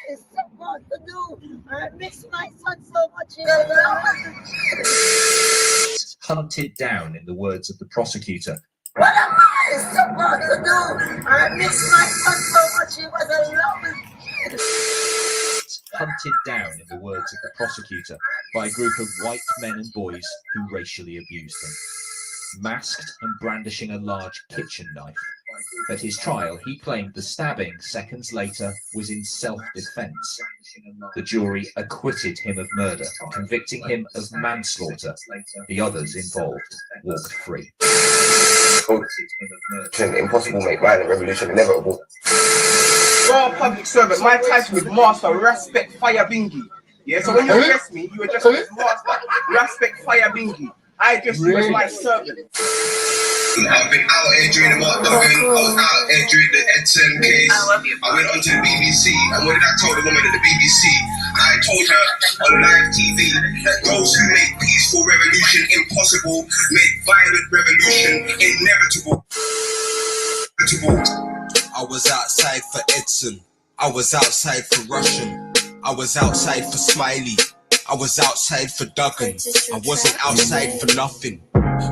I supposed to do? I miss my son so much. In the hunted down, in the words of the prosecutor. What am I supposed to do? I miss my son so much. He was a lovely. Hunted down, in the words of the prosecutor, by a group of white men and boys who racially abused him. Masked and brandishing a large kitchen knife. At his trial, he claimed the stabbing seconds later was in self-defense. The jury acquitted him of murder, convicting him of manslaughter. The others involved walked free. Impossible, make violent revolution inevitable. You're a public servant. My title is Master Respect Fire Bingi. Yeah, so when you address me, you address me as Master Respect Fire Bingi. I address you as my servant. I've been out here during the Mark Duggan, I was out here during the Edson case. I went onto the BBC, and what did I tell the woman at the BBC? I told her on live TV that those who make peaceful revolution impossible make violent revolution inevitable. I was outside for Edson, I was outside for Russian, I was outside for Smiley, I was outside for Duggan, I wasn't outside for nothing.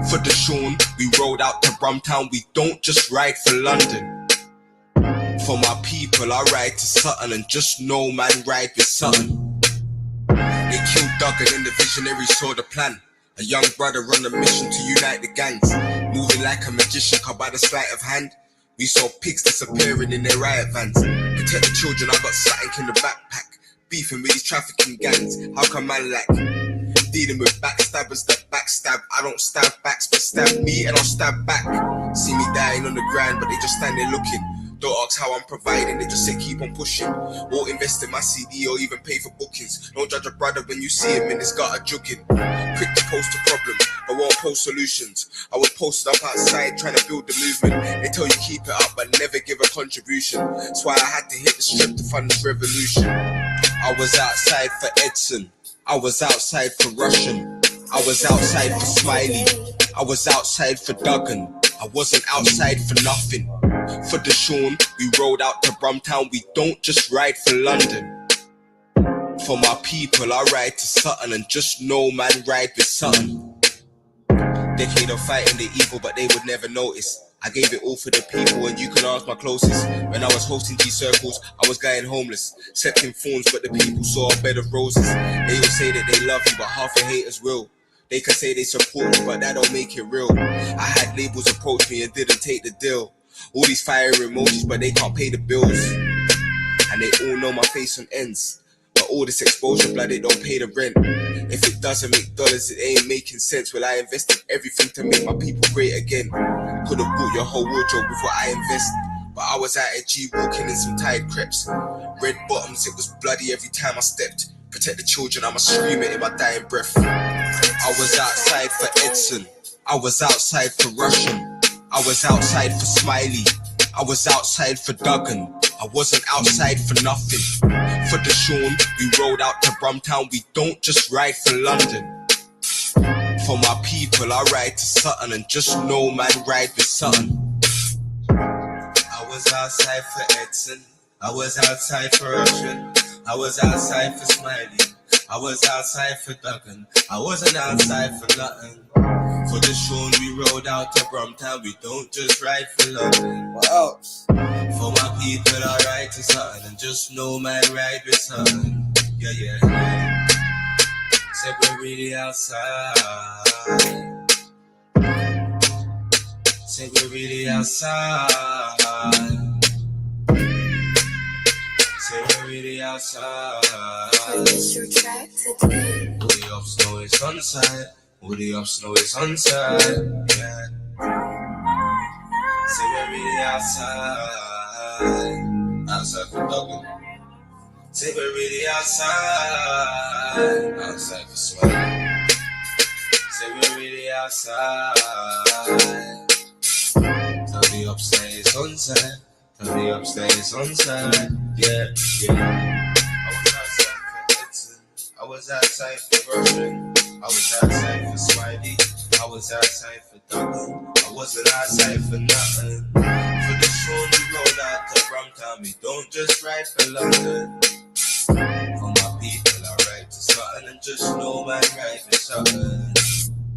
For the Sean, we rode out to Brumtown, we don't just ride for London. For my people, I ride to Sutton, and just know man ride with Sutton. They killed Duggan and the visionary saw the plan. A young brother on a mission to unite the gangs. Moving like a magician, cut by the sleight of hand. We saw pigs disappearing in their riot vans. Protect the children, I got something in the backpack. Beefing with these trafficking gangs, how come man like? Dealing with backstabbers that backstab. I don't stab backs, but stab me and I'll stab back. See me dying on the ground, but they just stand there looking. Don't ask how I'm providing, they just say keep on pushing. Won't invest in my CD or even pay for bookings. Don't judge a brother when you see him in his gutter jugging. Quick to post a problem, but won't post solutions. I was posted up outside trying to build the movement. They tell you keep it up, but never give a contribution. That's why I had to hit the strip to fund this revolution. I was outside for Edson, I was outside for Russian, I was outside for Smiley, I was outside for Duggan, I wasn't outside for nothing. For the Sean, we rode out to Brumtown, we don't just ride for London. For my people, I ride to Sutton, and just know man ride with Sutton. Decade of fighting the evil, but they would never notice. I gave it all for the people, and you can ask my closest. When I was hosting these circles, I was going homeless. Slept in thorns, but the people saw a bed of roses. They all say that they love you, but half the haters will. They can say they support you, but that don't make it real. I had labels approach me and didn't take the deal. All these fire emojis, but they can't pay the bills. And they all know my face on ends. But all this exposure, blood, it don't pay the rent. If it doesn't make dollars, it ain't making sense. Well, I invested everything to make my people great again. Could've bought your whole wardrobe with what I invest. But I was out at G walking in some tired crepes. Red bottoms, it was bloody every time I stepped. Protect the children, I'ma scream it in my dying breath. I was outside for Edson, I was outside for Russian, I was outside for Smiley, I was outside for Duggan, I wasn't outside for nothing. For the Sean, we rode out to Brumtown, we don't just ride for London. For my people, I ride to Sutton, and just know man ride with Sutton. I was outside for Edson, I was outside for Russian, I was outside for Smiley, I was outside for Duggan, I wasn't outside for nothing. For the Sean, we rode out to Brumtown, we don't just ride for London. What else? For my people, I ride to Sutton, and just know man ride with Sutton. Yeah, yeah, yeah. Said we're really outside. Said we're really outside. Said we're really outside. Your track today. All the ups know it's sunshine. All the ups know it's sunshine. Yeah. Say we're really outside. Outside for Duggan. Say we're really outside. Outside for Swag. Say we're really outside. Tell the ups that it's sunshine. Tell the ups that it's sunshine. Yeah, yeah. I was outside for Russian, I was outside for Swiley, I was outside for Duggan, I wasn't outside for nothing. For the Sean, we rolled out to Brumtown, we don't just ride for London. know man right for something.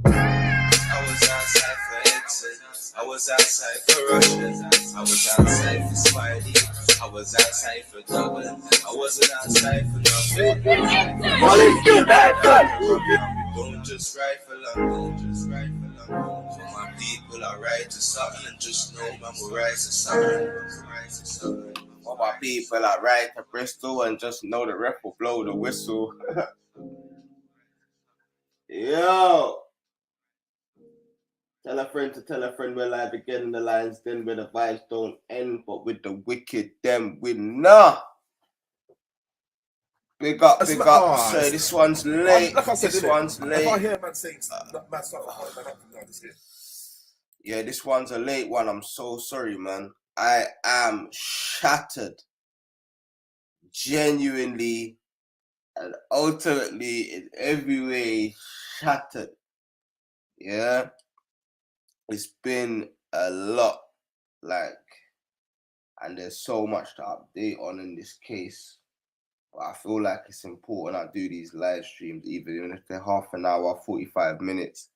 I was outside for Edson, I was outside for Russian, I was outside for Smiley, I was outside for Dublin, I wasn't outside for nothing. Don't just ride for London, just ride for London. For my people, I ride to something, and just know man will rise to something. For my people, I ride to Bristol and just know the ref will blow the whistle. Yo! Tell a friend to tell a friend we're live again in the lines, then where the vibes don't end, but with the wicked them winner. Big up, big up. So this one's late. Like I said, This one's late. If I hear man saying mad stuff, I don't know this here. Yeah, this one's a late one. I'm so sorry, man. I am shattered. Genuinely and ultimately in every way shattered. Yeah. It's been a lot. And there's so much to update on in this case. But I feel like it's important I do these live streams, even if they're half an hour, 45 minutes,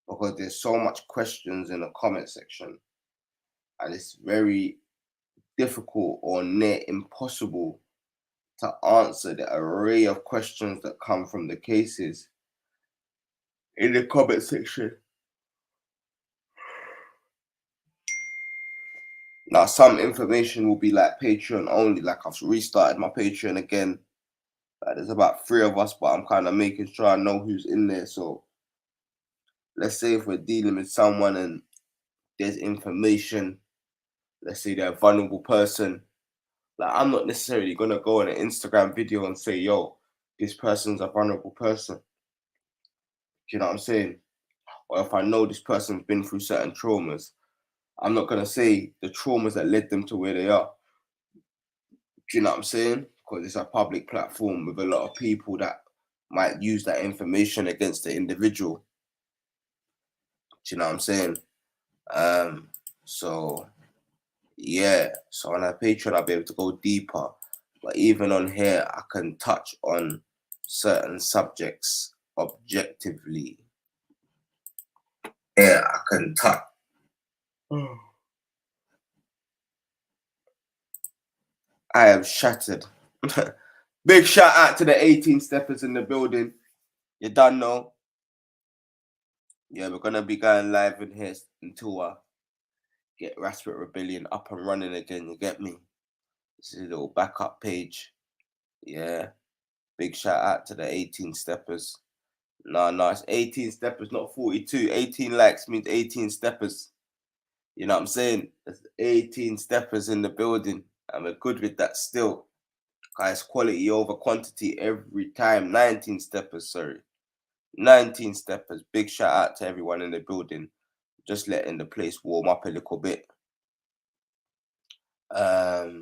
because there's so much questions in the comment section. And it's very difficult or near impossible to answer the array of questions that come from the cases in the comment section. Now, some information will be like Patreon only. Like I've restarted my Patreon again. There's about 3 of us, but I'm kind of making sure I know who's in there. So let's say if we're dealing with someone and there's information, let's say they're a vulnerable person, like I'm not necessarily going to go on an Instagram video and say, yo, this person's a vulnerable person. Do you know what I'm saying? Or if I know this person's been through certain traumas, I'm not going to say the traumas that led them to where they are. Do you know what I'm saying? Because it's a public platform with a lot of people that might use that information against the individual. Do you know what I'm saying? So yeah. So on our Patreon, I'll be able to go deeper. But even on here, I can touch on certain subjects objectively. Yeah, I can touch. I am shattered. Big shout out to the 18 steppers in the building. You done know. Yeah, we're gonna be going live in here until I get Raspberry Rebellion up and running again. You get me? This is a little backup page. Yeah. Big shout out to the 18 steppers. No, it's 18 steppers, not 42. 18 likes means 18 steppers. You know what I'm saying? There's 18 steppers in the building. And we're good with that still. Guys, quality over quantity every time. 19 steppers, sorry. 19 steppers. Big shout out to everyone in the building. Just letting the place warm up a little bit. But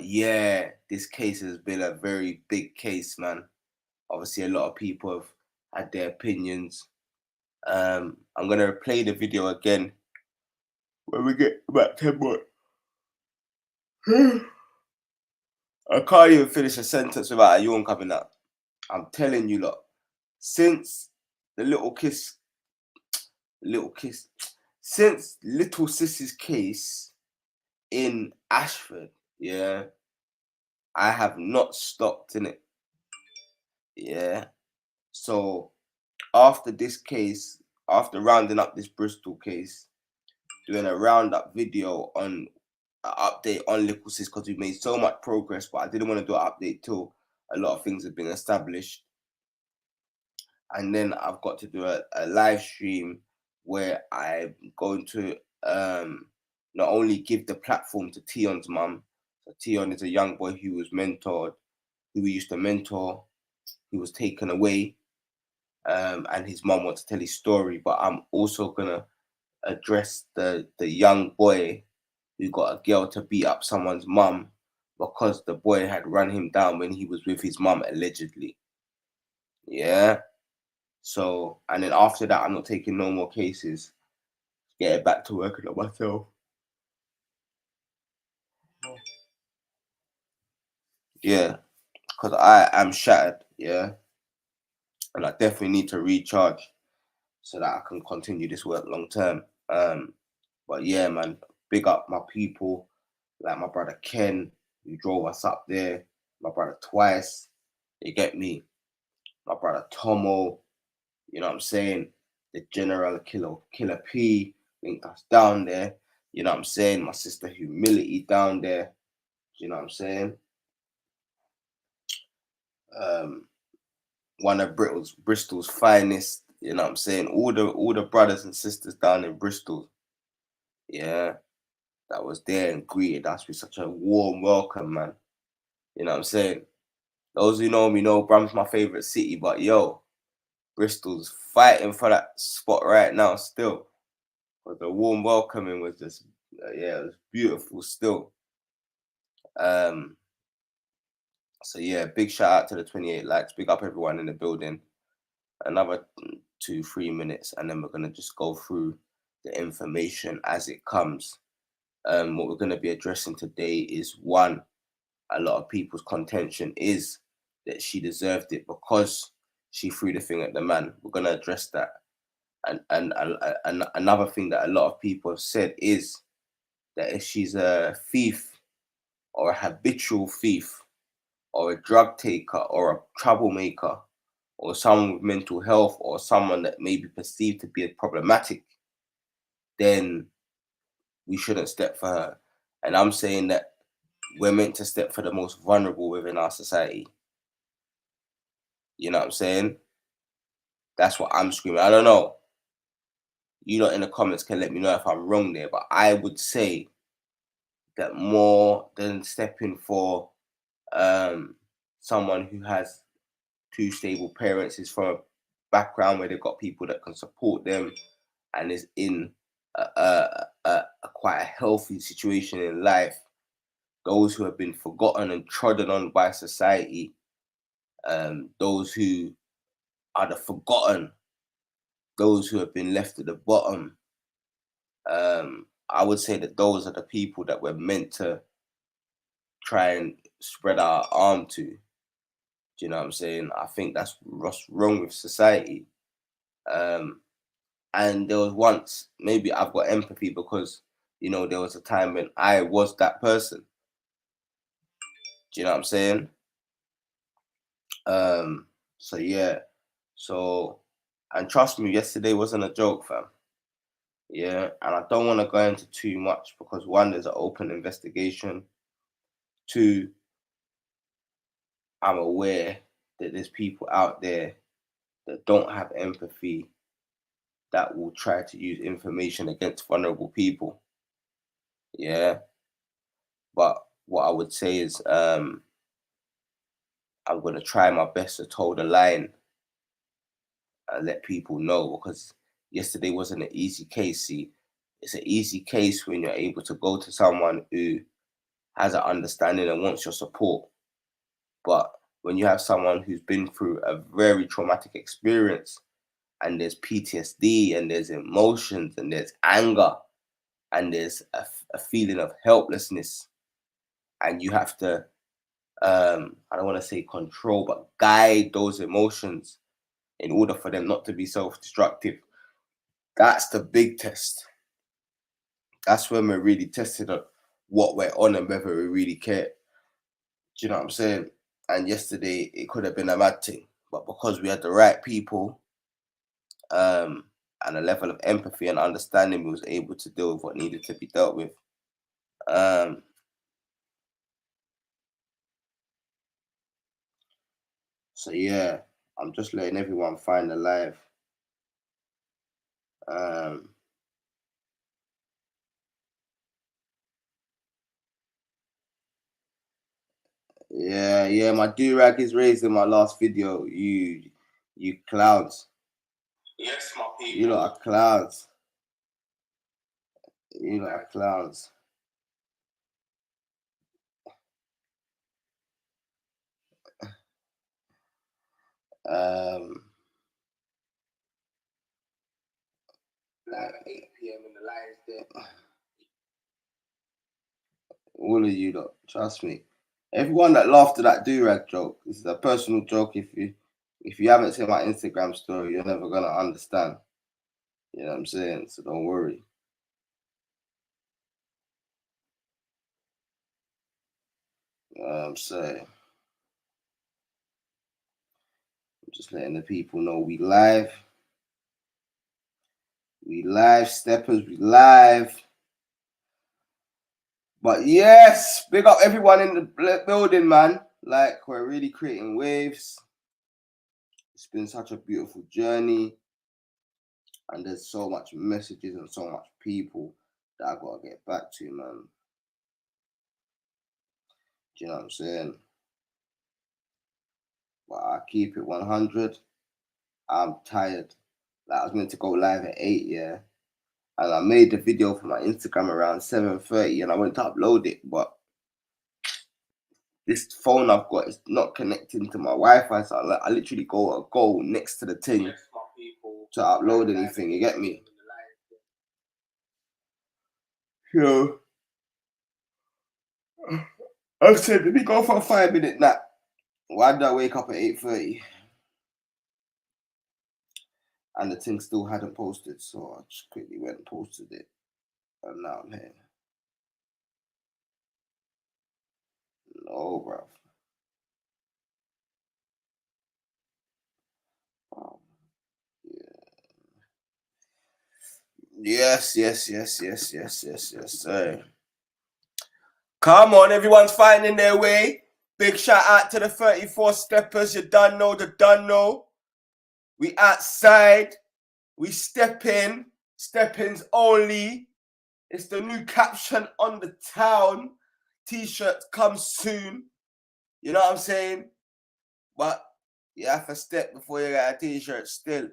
yeah, this case has been a very big case, man. Obviously, a lot of people have had their opinions. I'm going to play the video again when we get about 10 more. I can't even finish a sentence without a yawn coming out. I'm telling you, lot, since the since Little Sissy's case in Ashford, yeah, I have not stopped in it. Yeah. So after this case, after rounding up this Bristol case, doing a roundup video on an update on Little Sis, because we made so much progress, but I didn't want to do an update till a lot of things have been established. And then I've got to do a live stream where I'm going to not only give the platform to Tion's mum. So Tion is a young boy who was mentored, who we used to mentor. He was taken away, and his mum wants to tell his story. But I'm also gonna address the young boy who got a girl to beat up someone's mum because the boy had run him down when he was with his mum, allegedly. Yeah. So, and then after that, I'm not taking no more cases. Get back to working on myself. Yeah, because I am shattered. Yeah. and I definitely need to recharge so that I can continue this work long term. But yeah, man, big up my people, like my brother Ken, who drove us up there, my brother Twice, you get me, my brother Tomo, you know what I'm saying, the General Killer P linked us down there, you know what I'm saying, my sister Humility down there, you know what I'm saying. One of Bristol's finest, you know what I'm saying, all the brothers and sisters down in Bristol, yeah, that was there and greeted us with such a warm welcome, man. You know what I'm saying? Those who know me know Bram's my favorite city, but yo, Bristol's fighting for that spot right now still. But the warm welcoming was just, yeah, it was beautiful still. So yeah, big shout out to the 28 likes. Big up everyone in the building. Another 2-3 minutes, and then we're gonna just go through the information as it comes. What we're gonna be addressing today is one, a lot of people's contention is that she deserved it because she threw the thing at the man. We're gonna address that. And another thing that a lot of people have said is that if she's a thief or a habitual thief or a drug taker or a troublemaker or someone with mental health or someone that may be perceived to be problematic, then we shouldn't step for her. And I'm saying that we're meant to step for the most vulnerable within our society. You know what I'm saying? That's what I'm screaming. I don't know. You lot in the comments can let me know if I'm wrong there, but I would say that more than stepping for someone who has two stable parents, is from a background where they've got people that can support them and is in a quite a healthy situation in life. Those who have been forgotten and trodden on by society, those who are the forgotten, those who have been left at the bottom. I would say that those are the people that we're meant to try and spread our arm to. Do you know what I'm saying? I think that's what's wrong with society. And there was once, maybe I've got empathy because, you know, there was a time when I was that person. Do you know what I'm saying? So yeah. So, and trust me, yesterday wasn't a joke, fam. Yeah, and I don't want to go into too much because one, there's an open investigation. Two, I'm aware that there's people out there that don't have empathy that will try to use information against vulnerable people. Yeah. But what I would say is I'm gonna try my best to toe the line and let people know, because yesterday wasn't an easy case. See, it's an easy case when you're able to go to someone who has an understanding and wants your support. But when you have someone who's been through a very traumatic experience and there's PTSD and there's emotions and there's anger and there's a feeling of helplessness, and you have to, I don't want to say control, but guide those emotions in order for them not to be self-destructive. That's the big test. That's when we're really tested on what we're on and whether we really care. Do you know what I'm saying? And yesterday it could have been a bad thing, but because we had the right people and a level of empathy and understanding, we was able to deal with what needed to be dealt with. So yeah, I'm just letting everyone find the live. Yeah, my do-rag is raised in my last video. You clowns. Yes, my people. You lot are clowns. You lot are clowns. Live at 8 p.m. in the Lions Den. All of you lot, trust me. Everyone that laughed at that do-rag joke, this is a personal joke. If you If you haven't seen my Instagram story, you're never gonna understand. You know what I'm saying? So don't worry. You know what I'm saying? I'm just letting the people know we live. We live, Steppers, we live. But yes, big up everyone in the building, man. Like, we're really creating waves. It's been such a beautiful journey. And there's so much messages and so much people that I gotta get back to, man. Do you know what I'm saying? But I keep it 100. I'm tired. Like, I was meant to go live at 8, yeah. And I made the video for my Instagram around 7:30 and I went to upload it, but this phone I've got is not connecting to my Wi-Fi, so I literally go next to the thing to upload anything, you get me? So I said, let me go for a 5-minute nap. Why did I wake up at 8:30? And the thing still hadn't posted, so I just quickly went and posted it. And now I'm here. No, bro. Oh, yeah. Yes, sir. Come on, everyone's finding their way. Big shout out to the 34 Steppers. You done know. We outside. We step in. Step-ins only. It's the new caption on the town. T-shirts come soon. You know what I'm saying? But you have to step before you get a T-shirt still.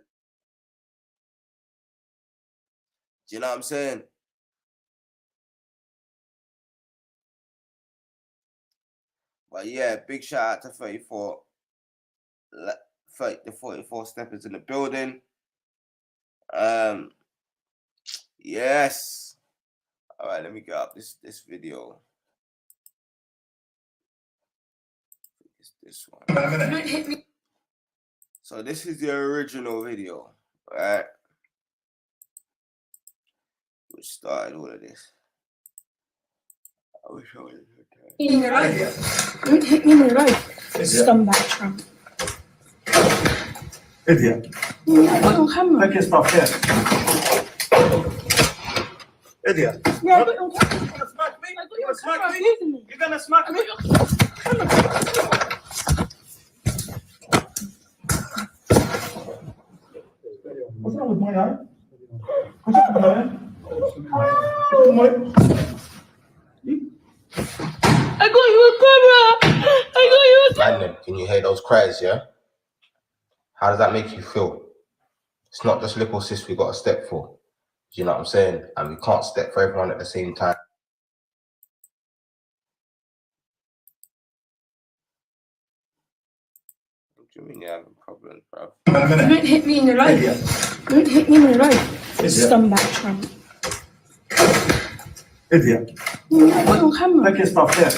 Do you know what I'm saying? But yeah, big shout out to 34. The 44 Steppers in the building. Yes. All right, let me get up this video. It's this one. So this is the original video, right? Which started all of this. I wish I was okay. In your life. Don't hit me in the life. Scumbag Trump. Idiot. I got on camera. Take your stuff here. Idiot. Yeah, I got on camera. You're gonna smack me? I got your camera abusing me. You're gonna smack me? What's wrong with my eye? What's wrong with my eye? I got you a camera. I got you a camera. Man, can you hear those cries, yeah? How does that make you feel? It's not just little sis we got to step for. Do you know what I'm saying? And we can't step for everyone at the same time. What do you mean you're having problems, bro? Don't hit me in the life. Don't hit me in the life. Scumbag Trump. Idiot. I got on camera. Take your stuff here.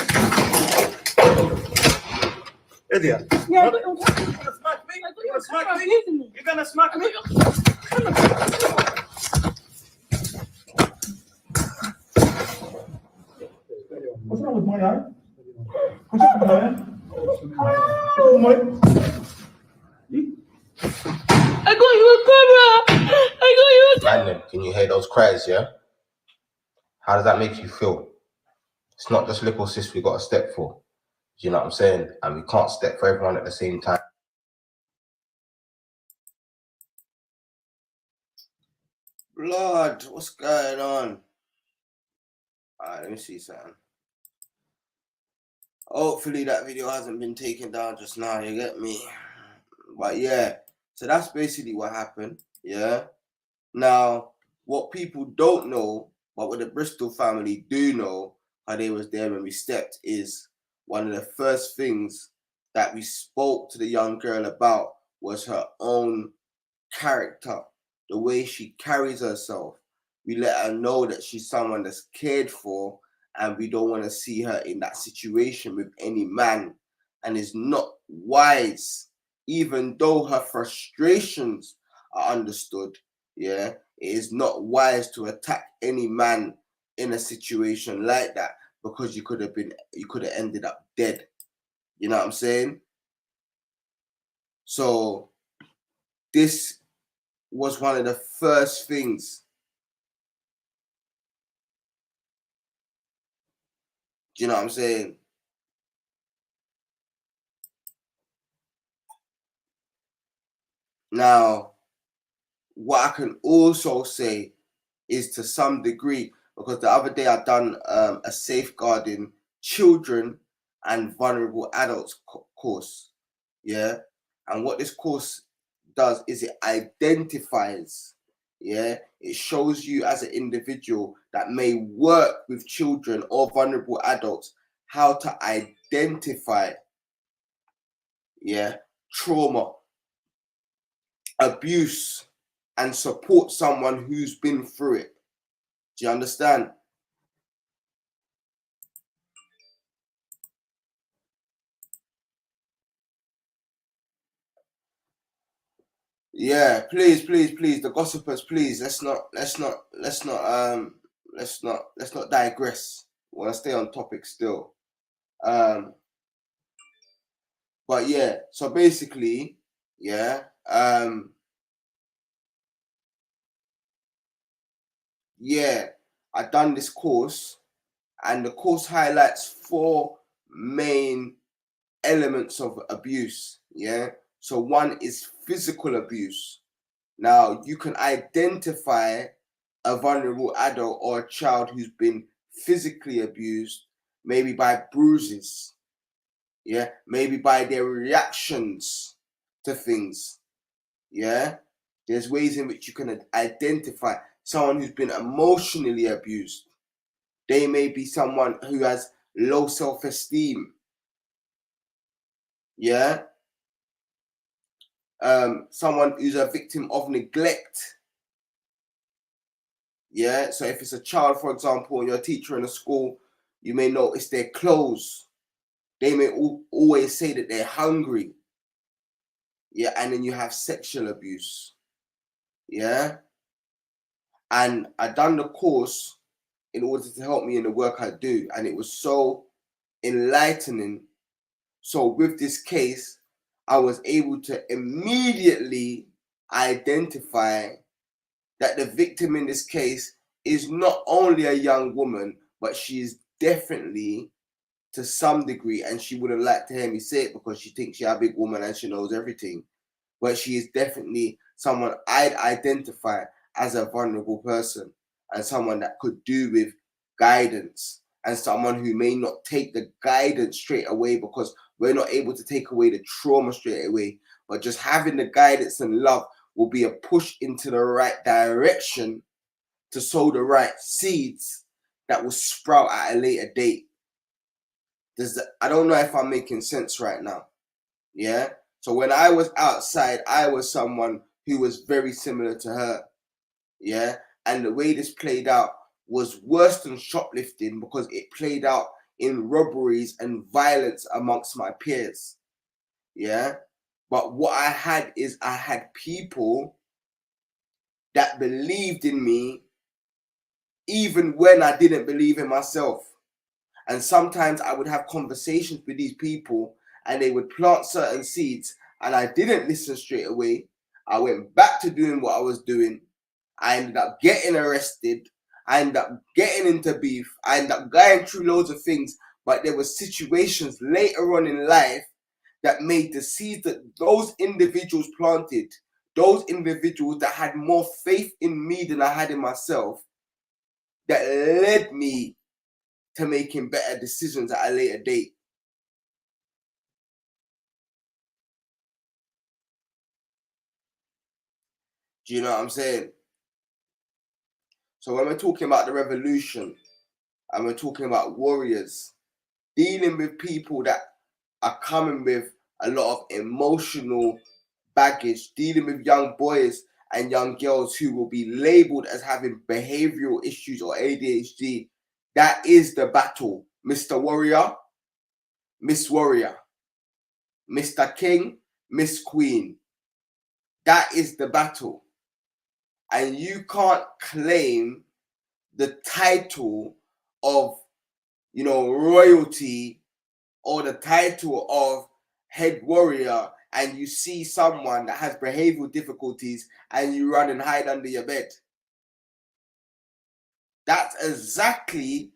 Idiot. Yeah, I got on camera. You're gonna smack me? I got You're your gonna smack camera me? abusing me. You're gonna smack I me? got your camera. What's wrong with my eye? What's wrong with my eye? What's wrong with my eye? I got you a camera. I got you a camera. Man, can you hear those cries, yeah? How does that make you feel? It's not just little sis we got to step for. Do you know what I'm saying? And we can't step for everyone at the same time. Lord, what's going on? Alright, let me see something. Hopefully that video hasn't been taken down just now, you get me? But yeah, so that's basically what happened, yeah? Now, what people don't know, but what the Bristol family do know, how they was there when we stepped, is one of the first things that we spoke to the young girl about was her own character, the way she carries herself. We let her know that she's someone that's cared for, and we don't want to see her in that situation with any man. And it's not wise even though her frustrations are understood, yeah, it is not wise to attack any man in a situation like that, because you could have ended up dead. You know what I'm saying? So this was one of the first things. Do you know what I'm saying? Now, what I can also say is, to some degree, because the other day I done a safeguarding children and vulnerable adults course, yeah, and what this course does is it identifies, yeah, it shows you as an individual that may work with children or vulnerable adults how to identify, yeah, trauma, abuse, and support someone who's been through it. Do you understand? Yeah, please, the gossipers, please. Let's not digress. We want to stay on topic still. But yeah, so basically, yeah, yeah, I done this course, and the course highlights 4 main elements of abuse. Yeah, so one is physical abuse. Now, you can identify a vulnerable adult or a child who's been physically abused, maybe by bruises, yeah, maybe by their reactions to things, yeah. There's ways in which you can identify someone who's been emotionally abused. They may be someone who has low self-esteem, yeah. Someone who's a victim of neglect. Yeah, so if it's a child, for example, and you're a teacher in a school, you may notice their clothes. They may always say that they're hungry. Yeah, and then you have sexual abuse. Yeah, and I done the course in order to help me in the work I do, and it was so enlightening. So with this case, I was able to immediately identify that the victim in this case is not only a young woman, but she is definitely, to some degree, and she wouldn't like to hear me say it because she thinks she's a big woman and she knows everything, but she is definitely someone I'd identify as a vulnerable person, and someone that could do with guidance, and someone who may not take the guidance straight away because we're not able to take away the trauma straight away, but just having the guidance and love will be a push into the right direction to sow the right seeds that will sprout at a later date. I don't know if I'm making sense right now. Yeah. So when I was outside, I was someone who was very similar to her. Yeah. And the way this played out was worse than shoplifting, because it played out in robberies and violence amongst my peers. Yeah. But what I had is I had people that believed in me even when I didn't believe in myself. And sometimes I would have conversations with these people and they would plant certain seeds, and I didn't listen straight away. I went back to doing what I was doing. I ended up getting arrested. I ended up getting into beef. I ended up going through loads of things. But there were situations later on in life that made the seeds that those individuals planted, those individuals that had more faith in me than I had in myself, that led me to making better decisions at a later date. Do you know what I'm saying? So when we're talking about the revolution, and we're talking about warriors, dealing with people that are coming with a lot of emotional baggage, dealing with young boys and young girls who will be labeled as having behavioral issues or ADHD, that is the battle, Mr. Warrior, Miss Warrior, Mr. King, Miss Queen. That is the battle. And you can't claim the title of, you know, royalty or the title of head warrior, and you see someone that has behavioral difficulties and you run and hide under your bed. That's exactly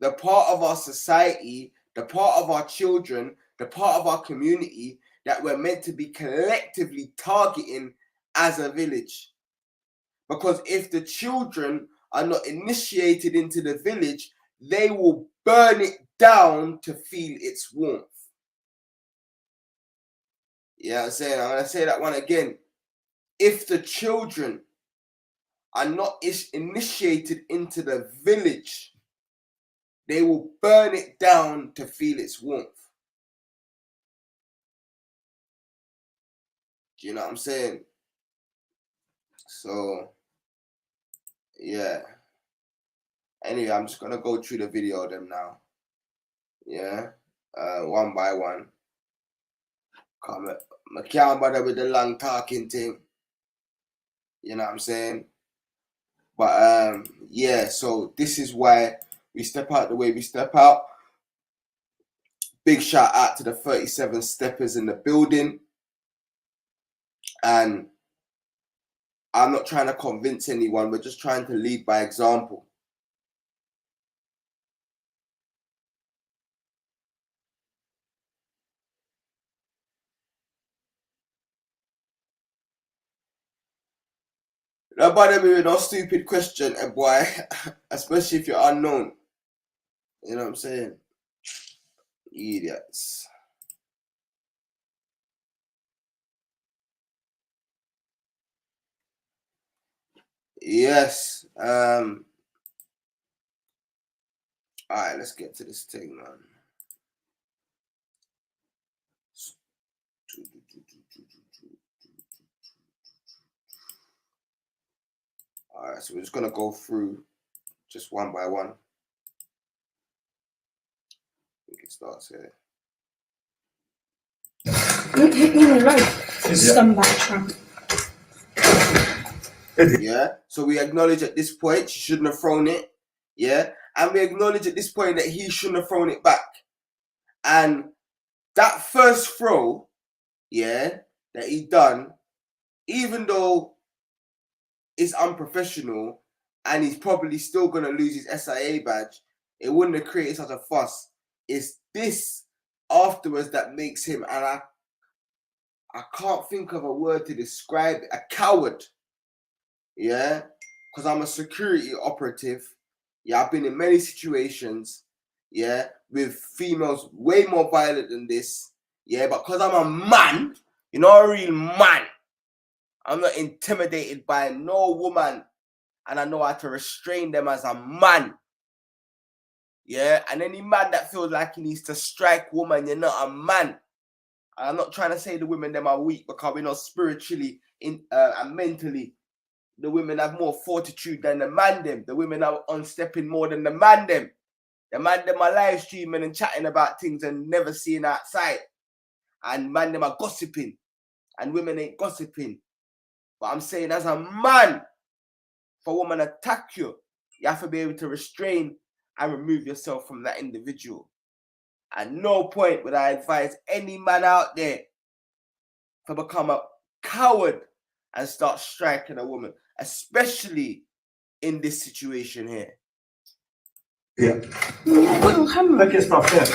the part of our society, the part of our children, the part of our community that we're meant to be collectively targeting as a village. Because if the children are not initiated into the village, they will burn it down to feel its warmth. Yeah, I'm saying, I'm going to say that one again. If the children are not initiated into the village, they will burn it down to feel its warmth. Do you know what I'm saying? So, yeah. Anyway, I'm just going to go through the video of them now. Yeah. One by one. I can't bother with the long talking thing. You know what I'm saying? But yeah, so this is why we step out the way we step out. Big shout out to the 37 steppers in the building. And I'm not trying to convince anyone, we're just trying to lead by example. Don't bother me with no stupid question, boy, especially if you're unknown. You know what I'm saying? Idiots. Yes. All right, let's get to this thing, man. All right, so we're just gonna go through just one by one. We can start here. Don't hit me in the road, scumbag tramp. Yeah, so we acknowledge at this point she shouldn't have thrown it. Yeah, and we acknowledge at this point that he shouldn't have thrown it back. And that first throw, yeah, that he done, even though it's unprofessional and he's probably still gonna lose his SIA badge, it wouldn't have created such a fuss. It's this afterwards that makes him, and I can't think of a word to describe it, a coward. Yeah, because I'm a security operative. Yeah, I've been in many situations, yeah, with females way more violent than this. Yeah, but because I'm a man, you know, a real man, I'm not intimidated by no woman, and I know how to restrain them as a man. Yeah, and any man that feels like he needs to strike woman, you're not a man. And I'm not trying to say the women them are weak, because we're not spiritually and mentally. The women have more fortitude than the man them. The women are unstepping more than the man them. The man them are live streaming and chatting about things and never seeing outside. And man them are gossiping. And women ain't gossiping. But I'm saying as a man, for a woman to attack you, you have to be able to restrain and remove yourself from that individual. At no point would I advise any man out there to become a coward and start striking a woman, especially in this situation here. Yeah. Put on camera. Look at stuff there.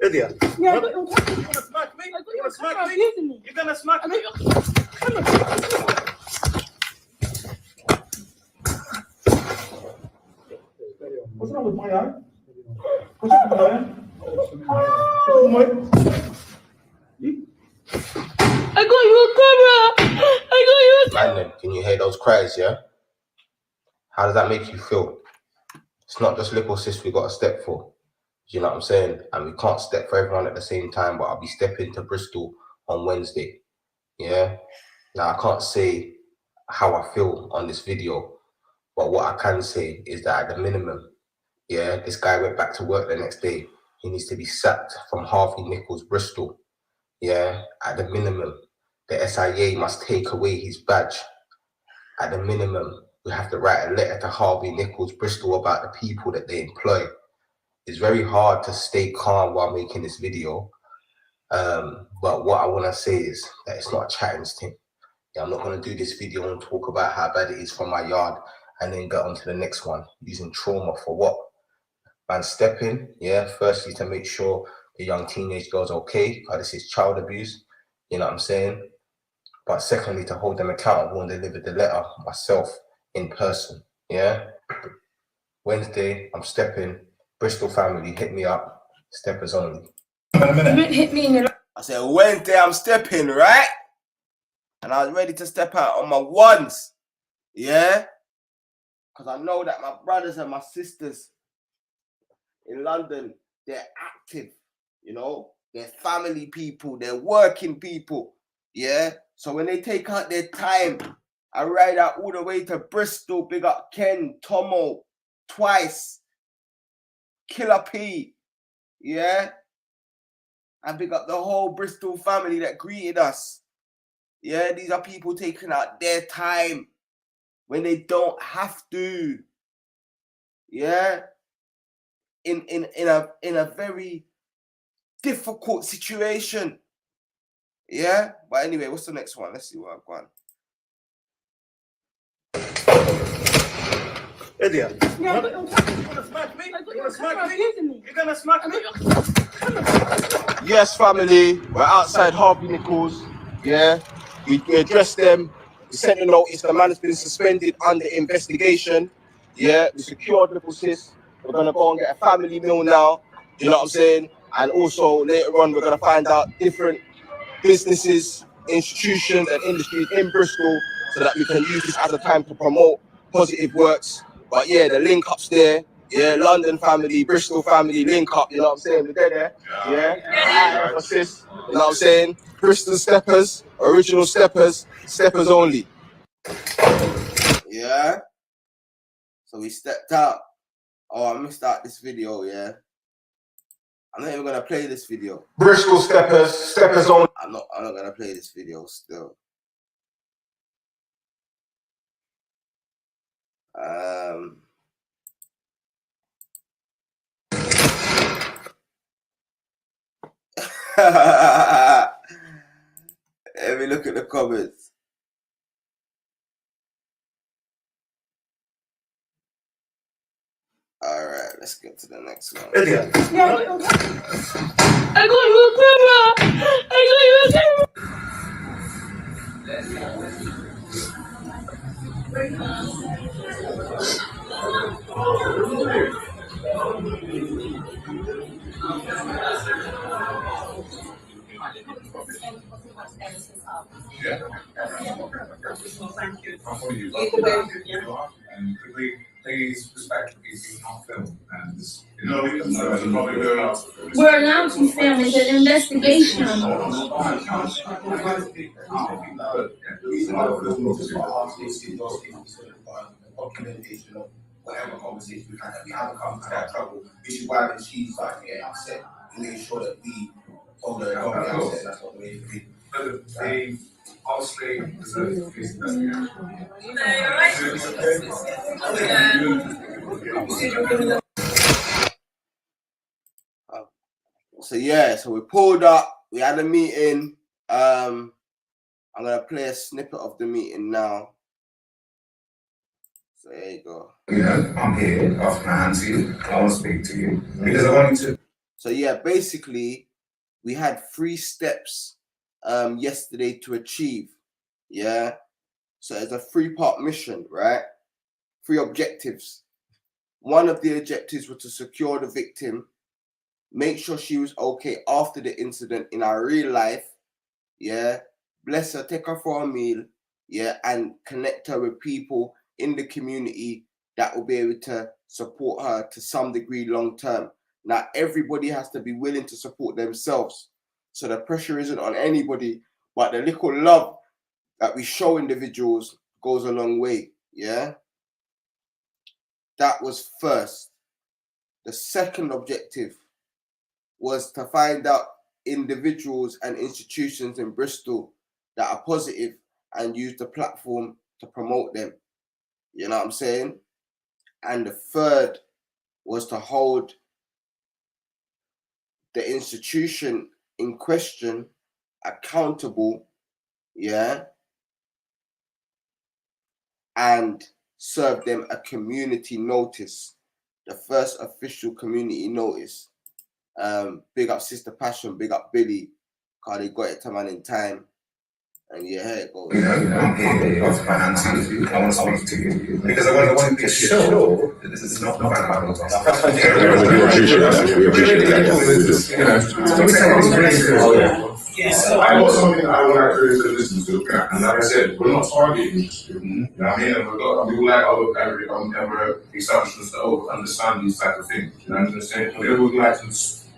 Idiot. Yeah, I got your camera. You gonna smack me? I got You your gonna smack camera. me? I'm using it. You gonna smack I me? got your camera. What's wrong with my eye? What's wrong with my eye? What's wrong with my eye? I got your camera. I got your camera. Man, then, can you hear those cries, yeah? How does that make you feel? It's not just little sis we got to step for. You know what I'm saying? And we can't step for everyone at the same time, but I'll be stepping to Bristol on Wednesday. Yeah? Now, I can't say how I feel on this video, but what I can say is that at the minimum, yeah, this guy went back to work the next day he needs to be sacked from Harvey Nichols, Bristol. Yeah, at the minimum, the SIA must take away his badge. At the minimum, we have to write a letter to Harvey Nichols, Bristol about the people that they employ. It's very hard to stay calm while making this video. But what I want to say is that it's not a chatting thing. Yeah, I'm not going to do this video and talk about how bad it is from my yard and then get on to the next one using trauma for what? Man, step in, yeah, firstly to make sure the young teenage girl's okay, because this is child abuse, you know what I'm saying? But secondly, to hold them accountable and deliver the letter myself in person, yeah? Wednesday, I'm stepping. Bristol family, hit me up. Steppers only. You won't hit me in the I said, Wednesday, I'm stepping, right? And I was ready to step out on my ones. Yeah? Because I know that my brothers and my sisters in London, they're active, you know? They're family people, they're working people. Yeah? So when they take out their time, I ride out all the way to Bristol, big up Ken, Tomo, Twice, Killer P. Yeah? And big up the whole Bristol family that greeted us. Yeah, these are people taking out their time when they don't have to. Yeah, in a very difficult situation. Yeah, but anyway, what's the next one? Let's see what I've got. Idiot. Yeah, You're gonna smack me? You're gonna smack me? Yes, family, we're outside Harvey Nichols. Yeah, we addressed them. We sent a notice. The man has been suspended under investigation. Yeah, we secured little sis. We're gonna go and get a family meal now. You know what I'm saying? And also later on, we're gonna find out different businesses, institutions, and industries in Bristol so that we can use this as a time to promote positive works. But yeah, the link up's there. Yeah, London family, Bristol family, link up. You know what I'm saying? We're there. Yeah. Assist. You know what I'm saying? Bristol Steppers, original Steppers, Steppers only. Yeah. So we stepped out. Oh, I missed out this video. Yeah. I'm not even gonna play this video. Bristol Steppers, Steppers only. I'm not gonna play this video still. Let me look at the comments. All right, let's get to the next one. Idiot. I got your camera. I got your camera. And could we please respectfully do not film? And no, we can probably go out. We're allowed to film. It's an investigation. Documentation of whatever conversation we had, that we haven't come to that trouble, which is why when she's like getting upset, we make sure that we hold her upset. That's what we need. But the obviously there's a police investigation. So yeah, so we pulled up. We had a meeting. I'm gonna play a snippet of the meeting now. So there you go. You know, I'm here, off my hand to you. I want to speak to you because I want you to. So yeah, basically, we had 3 steps yesterday to achieve. Yeah. So it's a 3-part mission, right? 3 objectives. One of the objectives was to secure the victim, make sure she was okay after the incident in our real life. Yeah. Bless her, take her for a meal. Yeah. And connect her with people in the community that will be able to support her to some degree long term. Now, everybody has to be willing to support themselves. So the pressure isn't on anybody, but the little love that we show individuals goes a long way. Yeah. That was first. The second objective was to find out individuals and institutions in Bristol that are positive and use the platform to promote them. You know what I'm saying? And the third was to hold the institution in question accountable, yeah, and serve them a community notice, the first official community notice. Big up Sister Passion, big up Billy, because they got it to man in time. And yeah, here it goes. I'm here to finance you. I want to speak to you because I want to make sure that this is not about We appreciate that. I got something I would like to listen to, and like I said, we're not targeting this. You know what I mean? And we like other establishments that understand these type of things. You know what I'm saying? We would like to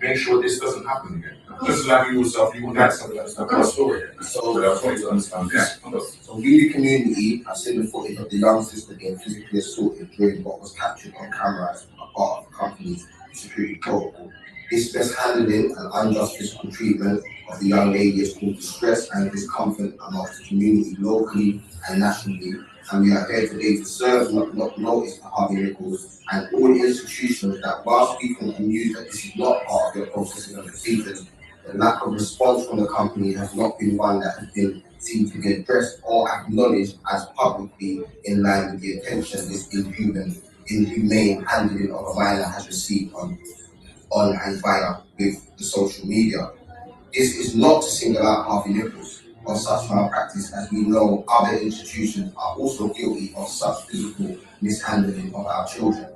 make sure this doesn't happen again. Just like you yourself, you would like something like that. That's story. So I just want you to understand this. So we, the community, have seen the footage of the young sister getting physically assaulted during what was captured on camera as a part of the company's security protocol. This mishandling and unjust physical treatment of the young lady has caused distress and discomfort amongst the community locally and nationally. And we are here today to serve notice to Harvey Nichols and all the institutions that whilst we can use that this is not part of their processing of the cases, the lack of response from the company has not been one that has been seen to be addressed or acknowledged as publicly in line with the attention this inhumane handling of a minor has received on and via with the social media. This is not to single out Harvey Nichols of such malpractice, as we know other institutions are also guilty of such physical mishandling of our children.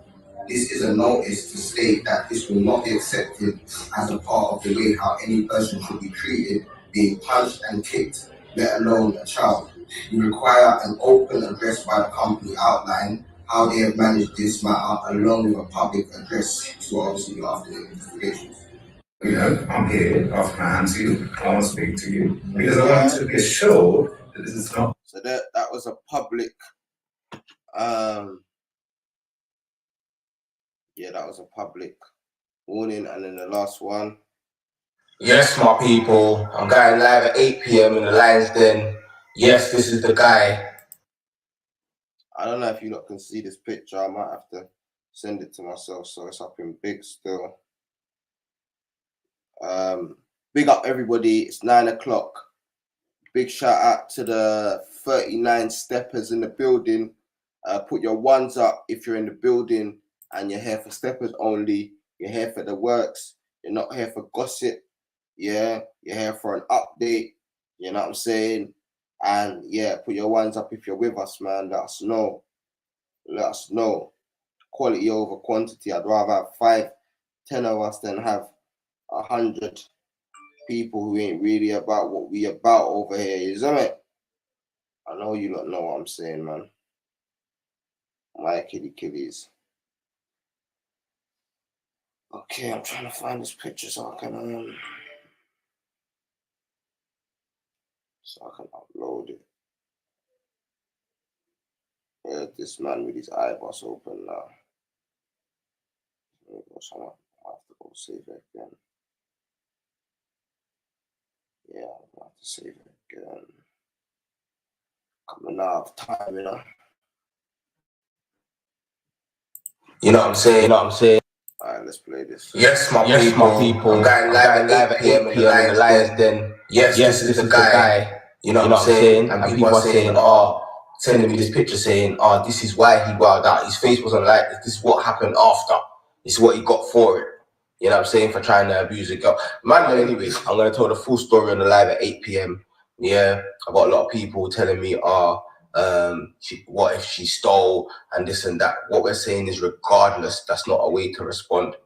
This is a notice to state that this will not be accepted as a part of the way how any person should be treated, being punched and kicked, let alone a child. We require an open address by the company outline how they have managed this matter, along with a public address to obviously after the investigations. You know, I'm here after my hand to you. I want to speak to you because I want to be sure that this is not. So that was a public, that was a public warning. And then the last one. Yes, my people, I'm going live at 8 p.m. in the Lions Den. Yes, this is the guy. I don't know if you lot can see this picture. I might have to send it to myself so it's up in big still. Big up everybody. It's 9 o'clock. Big shout out to the 39 steppers in the building. Put your ones up if you're in the building and you're here for steppers only. You're here for the works. You're not here for gossip. Yeah, you're here for an update. You know what I'm saying? And yeah, put your ones up if you're with us, man. Let us know. Let us know. Quality over quantity. I'd rather have 5, 10 of us than have 100 people who ain't really about what we about over here, isn't it? I know you don't know what I'm saying, man. My killies. Okay, I'm trying to find this picture so I can upload it. Where's this man with his eyeballs open now? There we go. So I have to go save it again. Yeah, I have to save it again. Coming out of time, you know. You know what I'm saying? You know what I'm saying? Alright, let's play this. Yes, my people. I'm going live at 8 p.m. in the Lions Den. Yes, this is the guy. You know what I'm saying? And people are saying, sending me this picture saying, this is why he wilded out. His face wasn't like this. This is what happened after. This is what he got for it. You know what I'm saying? For trying to abuse a girl. Man, anyways, I'm going to tell the full story on the live at 8 p.m. Yeah, I got a lot of people telling me, what if she stole and this and that. What we're saying is regardless, that's not a way to respond.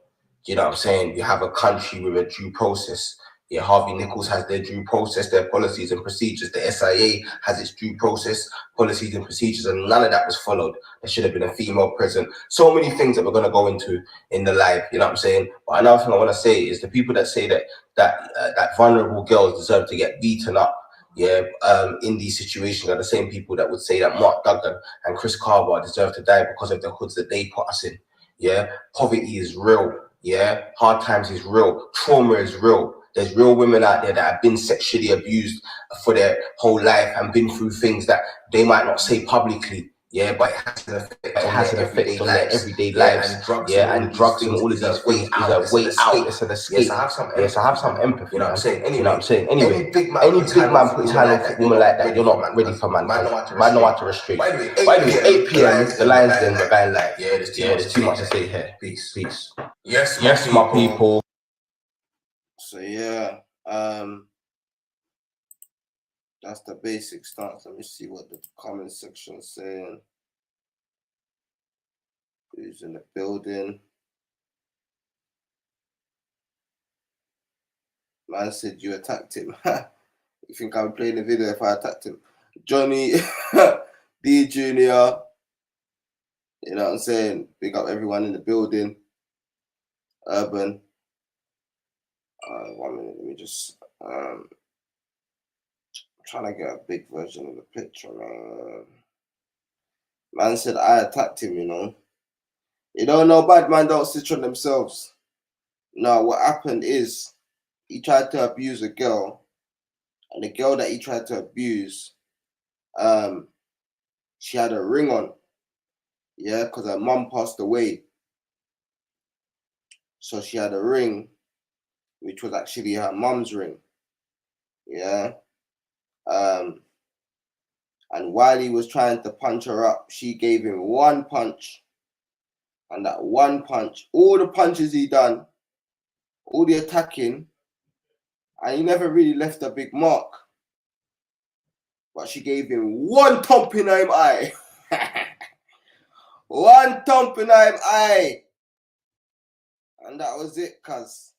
You know what I'm saying? We have a country with a due process. Yeah, Harvey Nichols has their due process, their policies and procedures. The SIA has its due process, policies and procedures, and none of that was followed. There should have been a female present. So many things that we're going to go into in the live, you know what I'm saying? But another thing I want to say is the people that say that vulnerable girls deserve to get beaten up, in these situations are the same people that would say that Mark Duggan and Chris Carver deserve to die because of the hoods that they put us in. Yeah, poverty is real. Yeah, hard times is real. Trauma is real. There's real women out there that have been sexually abused for their whole life and been through things that they might not say publicly. Yeah, but it has an effect on their everyday lives. Yeah, and drugs and all of these things is a way out. It's an escape. Yes, I have some empathy. You know what I'm saying? You know what I'm saying? Anyway, Any big man any big man put his hand on a woman like that, you're not ready for man. Man know how to restrain. By the way, 8 p.m. the Lions Den, we're going live. Yeah, There's too much to say here. Peace. Yes, My people. So yeah, that's the basic stance. Let me see what the comment section is saying. Who's in the building? Man said you attacked him. You think I would play in the video if I attacked him? Johnny D Junior. You know what I'm saying? Big up everyone in the building. Urban. 1 minute, let me just I'm trying to get a big version of the picture, man. Man said I attacked him, you know. You don't know, bad man don't stitch on themselves. No, what happened is he tried to abuse a girl, and the girl that he tried to abuse, she had a ring on. Yeah, because her mum passed away. So she had a ring, which was actually her mum's ring. Yeah. And while he was trying to punch her up, she gave him one punch. And that one punch, all the punches he done, all the attacking, and he never really left a big mark. But she gave him one thump in him eye. One thump in him eye. And that was it, cuz.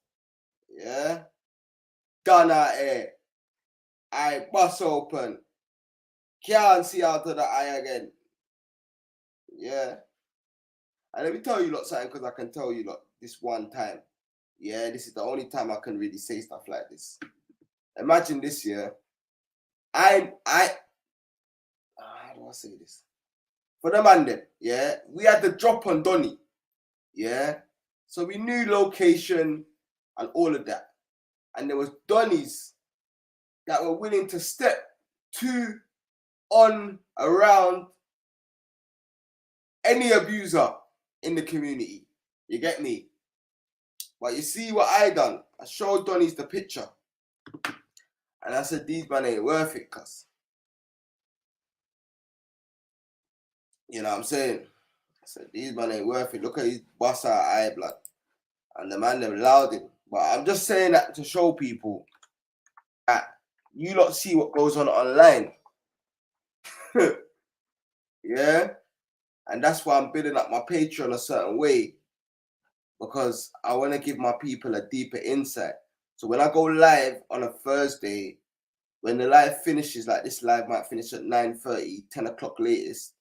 Yeah. Done out here. Eye bust open. Can't see out of the eye again. Yeah. And let me tell you lot something, because I can tell you lot this one time. Yeah, this is the only time I can really say stuff like this. Imagine this, yeah. How do I say this? For the man then, yeah, we had the drop on Donny. Yeah. So we knew location and all of that. And there was Donnies that were willing to step to, on, around any abuser in the community. You get me? But you see what I done? I showed Donnies the picture. And I said, these man ain't worth it, cuz. You know what I'm saying? I said, these man ain't worth it. Look at his bust out eye blood. And the man them allowed him. But I'm just saying that to show people that you lot see what goes on online. Yeah? And that's why I'm building up my Patreon a certain way. Because I want to give my people a deeper insight. So when I go live on a Thursday, when the live finishes, like this live might finish at 9:30, 10 o'clock latest.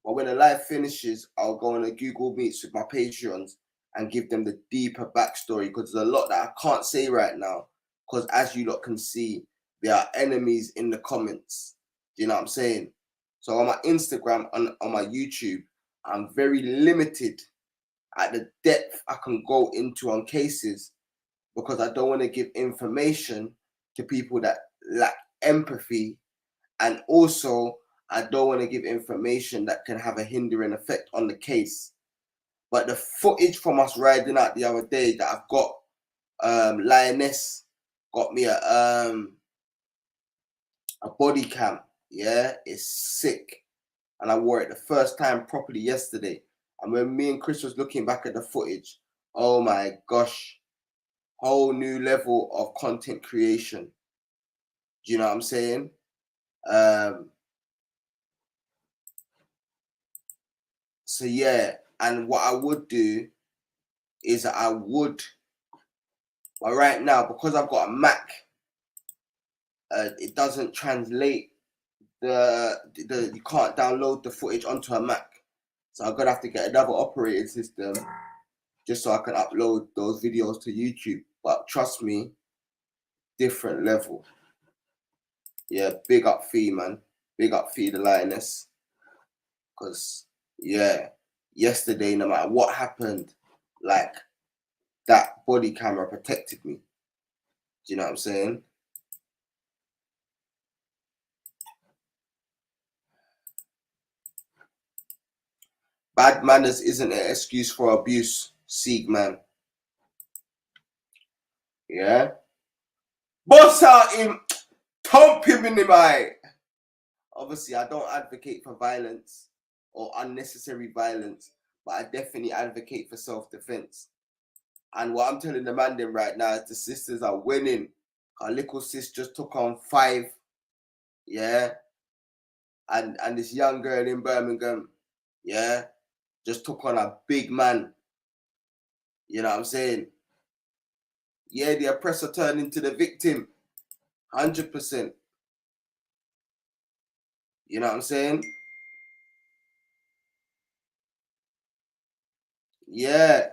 But when the live finishes, I'll go on a Google Meets with my Patreons and give them the deeper backstory, because there's a lot that I can't say right now. Because as you lot can see, there are enemies in the comments. Do you know what I'm saying? So on my Instagram, on my YouTube, I'm very limited at the depth I can go into on cases, because I don't want to give information to people that lack empathy, and also I don't want to give information that can have a hindering effect on the case. But the footage from us riding out the other day that I've got, Lioness got me a body cam. Yeah, it's sick. And I wore it the first time properly yesterday. And when me and Chris was looking back at the footage, oh my gosh, whole new level of content creation. Do you know what I'm saying? So yeah, and what I would do is but right now, because I've got a Mac, it doesn't translate you can't download the footage onto a Mac. So I'm gonna have to get another operating system just so I can upload those videos to YouTube. But trust me, different level. Yeah, big up Fee, man. Big up Fee the Lioness. Because, yeah, yesterday, no matter what happened, like, that body camera protected me. Do you know what I'm saying? Bad manners isn't an excuse for abuse, Sieg man. Yeah? Boss out him, thump him in the eye. Obviously, I don't advocate for violence or unnecessary violence, but I definitely advocate for self-defense. And what I'm telling the man them right now is the sisters are winning. Our little sis just took on 5. Yeah? And this young girl in Birmingham, yeah, just took on a big man. You know what I'm saying? Yeah, the oppressor turned into the victim. 100%. You know what I'm saying? Yeah.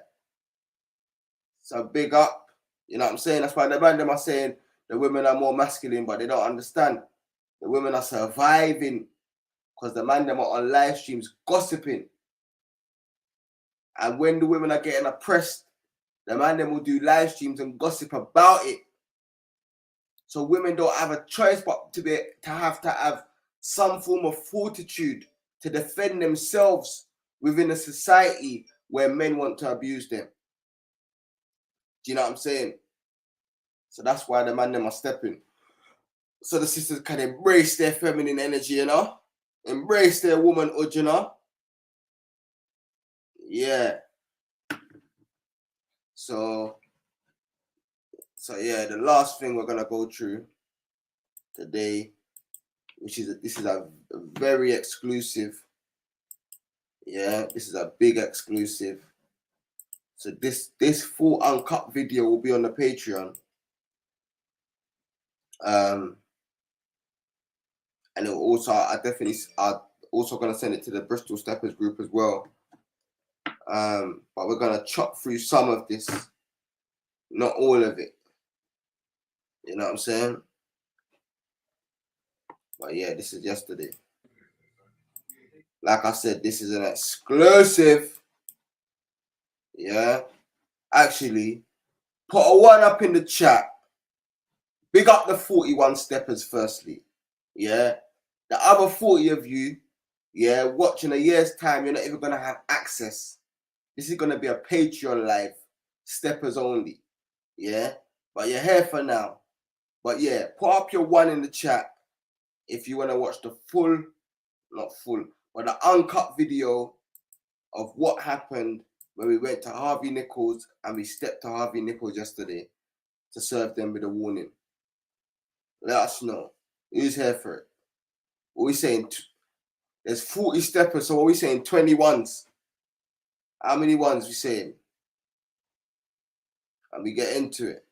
So big up. You know what I'm saying? That's why the man them are saying the women are more masculine, but they don't understand. The women are surviving because the man them are on live streams gossiping. And when the women are getting oppressed, the man them will do live streams and gossip about it. So women don't have a choice but to have some form of fortitude to defend themselves within a society where men want to abuse them. Do you know what I'm saying? So that's why the man them are stepping. So the sisters can embrace their feminine energy, you know? Embrace their womanhood, you know? Yeah. So yeah, the last thing we're gonna go through today, this is a very exclusive. Yeah, this is a big exclusive. So this full uncut video will be on the Patreon. And it will also, I'm also gonna send it to the Bristol Steppers group as well. But we're gonna chop through some of this, not all of it. You know what I'm saying? But yeah, this is yesterday. Like I said, this is an exclusive. Yeah. Actually, put a 1 up in the chat. Big up the 41 steppers firstly. Yeah. The other 40 of you, yeah, watching a year's time, you're not even gonna have access. This is gonna be a Patreon live, steppers only. Yeah. But you're here for now. But yeah, put up your 1 in the chat if you want to watch the full, not full, but the uncut video of what happened when we went to Harvey Nichols and we stepped to Harvey Nichols yesterday to serve them with a warning. Let us know. Who's here for it? What are we saying? There's 40 steppers, so what are we saying? 21s. How many ones we saying? And we get into it.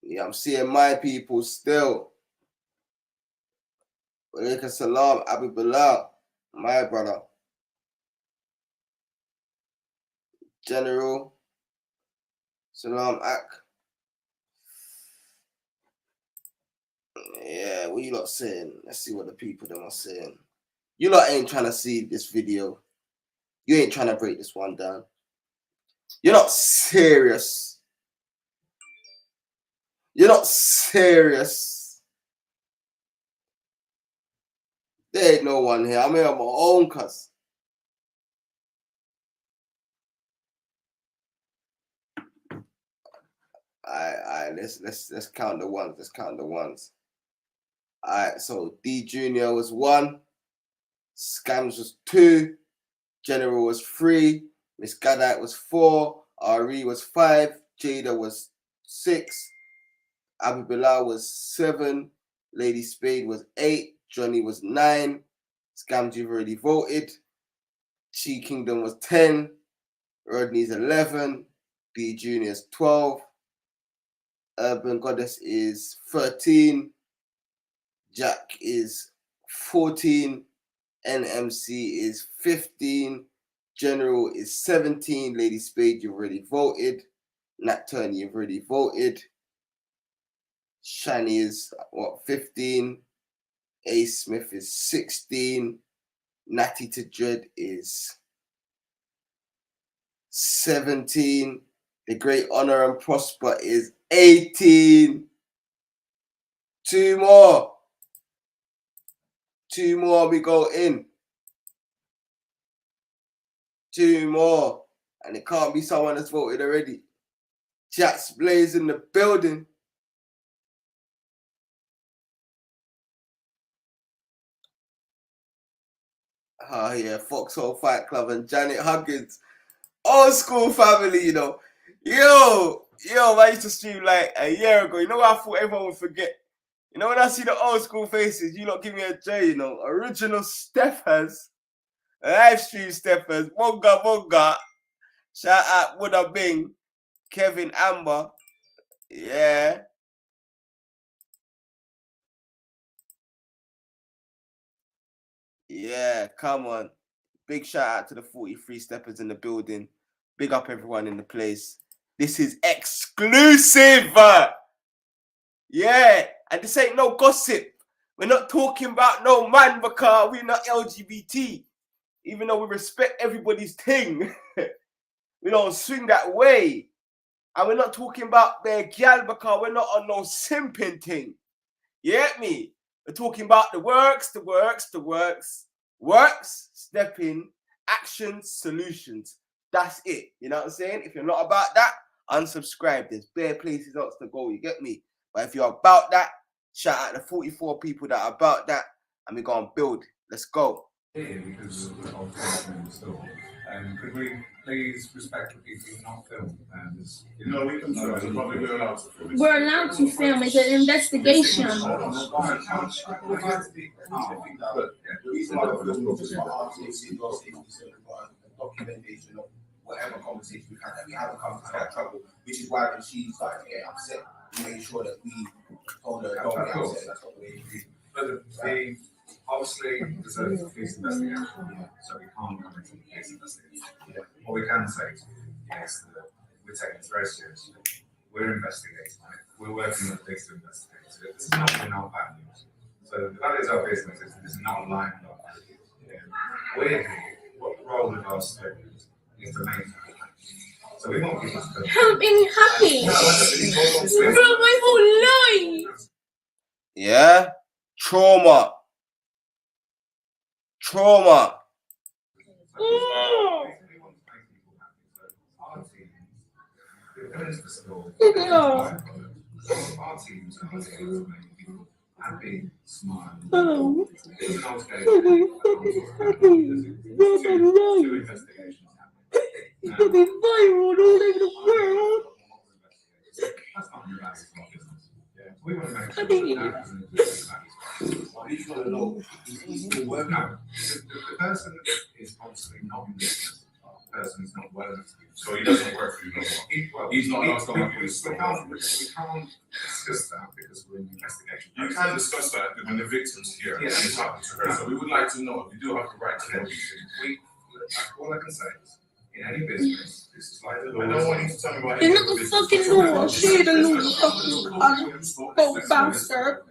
Yeah, I'm seeing my people still. Walaikum salam, Abu Bilal, my brother. General, salam ak. Yeah, what you lot saying? Let's see what the people them are saying. You lot ain't trying to see this video. You ain't trying to break this one down. You're not serious. You're not serious. There ain't no one here. I'm here on my own, cuz. Alright, let's count the ones. Let's count the ones. Alright, so D Junior was 1, Scams was 2, General was 3, Miss Gadite was 4, RE was 5, Jada was 6, Abu Bilal was 7, Lady Spade was 8, Johnny was 9, Scams, you've already voted, Chi Kingdom was 10, Rodney's 11, D Junior's 12, Urban Goddess is 13, Jack is 14, NMC is 15, General is 17, Lady Spade, you've already voted, Nat Turner, you've already voted, Shani is 15, A Smith is 16, Natty to Dread is 17. The Great Honor and Prosper is 18. 2 more. 2 more, we go in. 2 more. And it can't be someone that's voted already. Chats Blaze in the building. Oh yeah, Foxhole Fight Club and Janet Huggins. Old school family, you know. Yo, I used to stream like a year ago. You know what I thought everyone would forget? You know, when I see the old school faces, you lot give me a J, you know. Original Steppers. Live stream Steppers. Monga. Shout out Buddha Bing. Kevin Amber. Yeah. Yeah, come on. Big shout out to the 43 Steppers in the building. Big up everyone in the place. This is exclusive. Yeah, and this ain't no gossip. We're not talking about no man because we're not LGBT. Even though we respect everybody's thing. We don't swing that way. And we're not talking about their gal because we're not on no simping thing. You get me? We're talking about the works. Works, stepping, actions, solutions. That's it. You know what I'm saying? If you're not about that, unsubscribe. There's bare places else to go. You get me? But if you're about that, shout out the 44 people that are about that, and we're going to build. Let's go. Because of the old store. Could we please respect the people who not film? No, we can film. We're probably allowed to film. We're allowed to film. It's an investigation. Documentation of whatever conversation we had that we haven't come to that trouble, which is why when she started to get upset, we made sure that we told her don't get upset. That's what we agreed. Obviously, there's a police investigation, so we can't go into the police investigation. What we can say is that we're taking it very seriously. We're investigating it. We're working with police to investigate it. This is not in our values. So that is our business. This is not a line of our values. We're here. What the role of our statement is to make people happy. So we want people to Help me happy. Throughout my whole life. Yeah? Trauma. Our teams are able to make people happy, smile. Oh. Two investigations happening. It's gonna be viral all over the world. That's not your business. We want to make I think you sure that He's going to know the work. No, the person is obviously not in business. The person is not well enough to be. So he doesn't work for you no more. He's not we can't discuss that because we're in the investigation. You can discuss that when the victim's here. Yeah. And it's happened to her. So we would like to know. You do have the right to know these things. All I can say is, in any business, this is like the law. I don't want you to tell me about You're not the fucking law. I'll show you the law. Fucking bastard.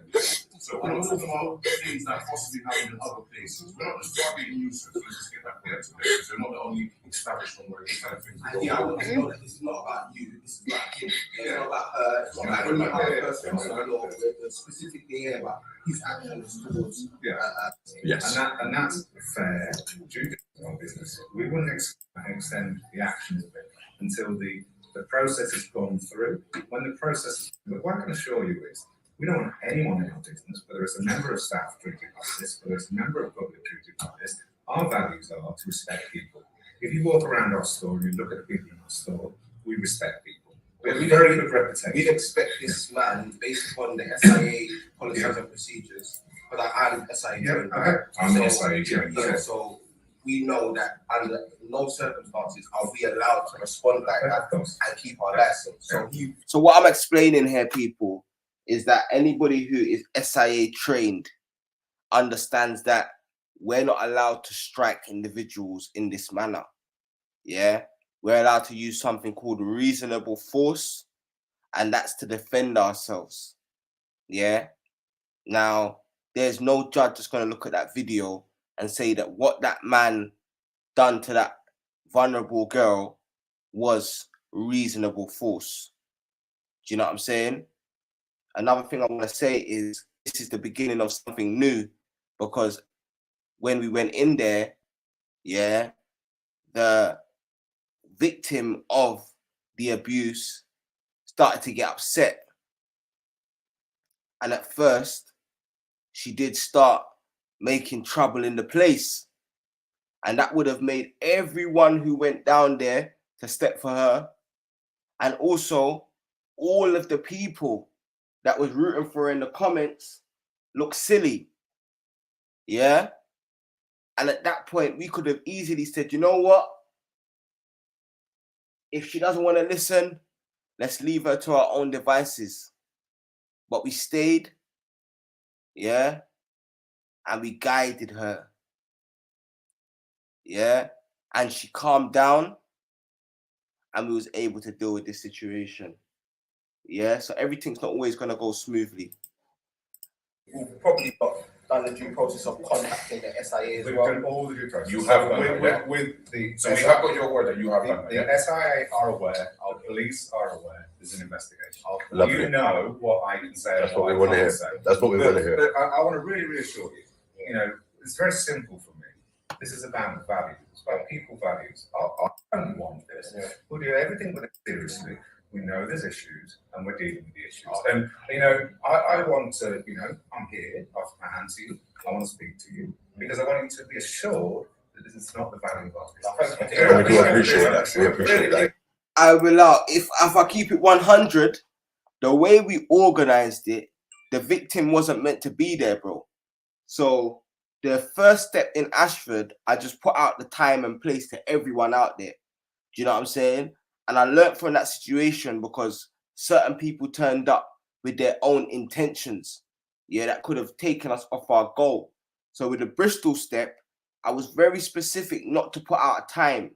So we're not talking about things that possibly happen in other places. We're not just targeting you, so let's just get back there to there. Because you're not the only establishment where these kind of things go. Yeah, I want to know that this is not about you. This is about him. It's not about her. It's not about any other person. It's not about specifically here about his actions towards. Yes. And that's fair due to our business. We wouldn't extend the actions of it until the process has gone through. When the process, what I can assure you is, we don't want anyone in our business, whether it's a member of staff treated like this, whether it's a member of public treated like this. Our values are to respect people. If you walk around our store and you look at the people in our store, we respect people. We have a very good reputation. We'd expect this man, based upon the SIA policies and procedures, but I'm SIA trained. I'm SIA trained. So we know that under no circumstances are we allowed to respond like that and keep our license. So what I'm explaining here, people, is that anybody who is SIA trained understands that we're not allowed to strike individuals in this manner. Yeah, we're allowed to use something called reasonable force, and that's to defend ourselves. Yeah. Now, there's no judge that's going to look at that video and say that what that man done to that vulnerable girl was reasonable force. Do you know what I'm saying? Another thing I want to say is this is the beginning of something new, because when we went in there, yeah, the victim of the abuse started to get upset. And at first, she did start making trouble in the place. And that would have made everyone who went down there to step for her, and also all of the people that was rooting for her in the comments, look silly. Yeah? And at that point, we could have easily said, you know what? If she doesn't want to listen, let's leave her to our own devices. But we stayed, yeah? And we guided her. Yeah? And she calmed down, and we was able to deal with this situation. Yeah? So everything's not always going to go smoothly. We've probably done the due process of contacting the SIA as We've well. done all the due process. You have done with, that, with the. So we have got your word that you have done that. The SIA are aware. Our police are aware. There's an investigation. Lovely. You know what I can say. That's and what we I want to can't hear. say. That's what we want to hear. But I want to really reassure you. You know, it's very simple for me. This is about values. It's about people values. I don't want this. We'll do everything with it seriously. We know there's issues, and we're dealing with the issues. And you know, I want to. You know, I'm here. I offer my hand to you. I want to speak to you because I want you to be assured that this is not the value of our business. And we do appreciate that. We appreciate that. I will if I keep it 100, the way we organized it, the victim wasn't meant to be there, bro. So the first step in Ashford, I just put out the time and place to everyone out there. Do you know what I'm saying? And I learned from that situation because certain people turned up with their own intentions. Yeah, that could have taken us off our goal. So with the Bristol step, I was very specific not to put out a time.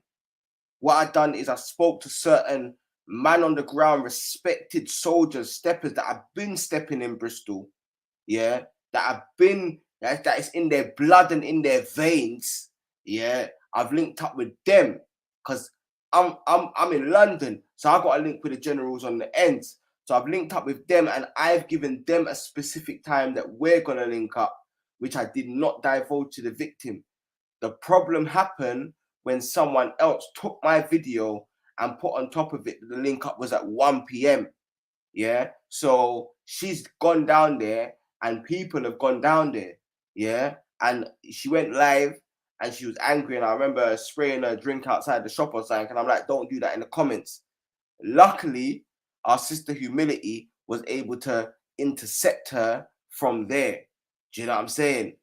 What I done is I spoke to certain man on the ground, respected soldiers, steppers that have been stepping in Bristol. Yeah, that is in their blood and in their veins. Yeah, I've linked up with them because I'm in London, so I got a link with the generals on the ends. So I've linked up with them, and I've given them a specific time that we're gonna link up, which I did not divulge to the victim. The problem happened when someone else took my video and put on top of it the link up was at 1 p.m. Yeah, so she's gone down there, and people have gone down there. Yeah, and she went live. And she was angry, and I remember spraying her drink outside the shop or something, and I'm like, don't do that in the comments. Luckily, our sister Humility was able to intercept her from there. Do you know what I'm saying?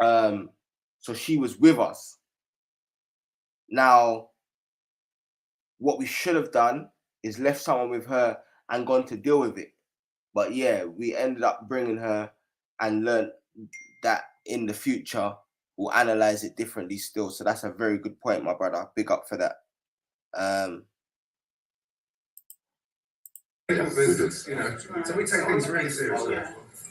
So she was with us. Now, what we should have done is left someone with her and gone to deal with it. But yeah, we ended up bringing her and learned that in the future, we'll analyze it differently still. So that's a very good point, my brother. Big up for that. Business, you know, so we take things really seriously.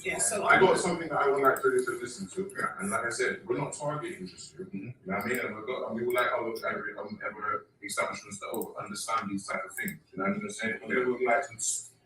Yeah, so I got something that I would like to listen to, and like I said, we're not targeting just you. You know what I mean? And we would like other establishments that understand these type of things. You know what I'm saying? We would like to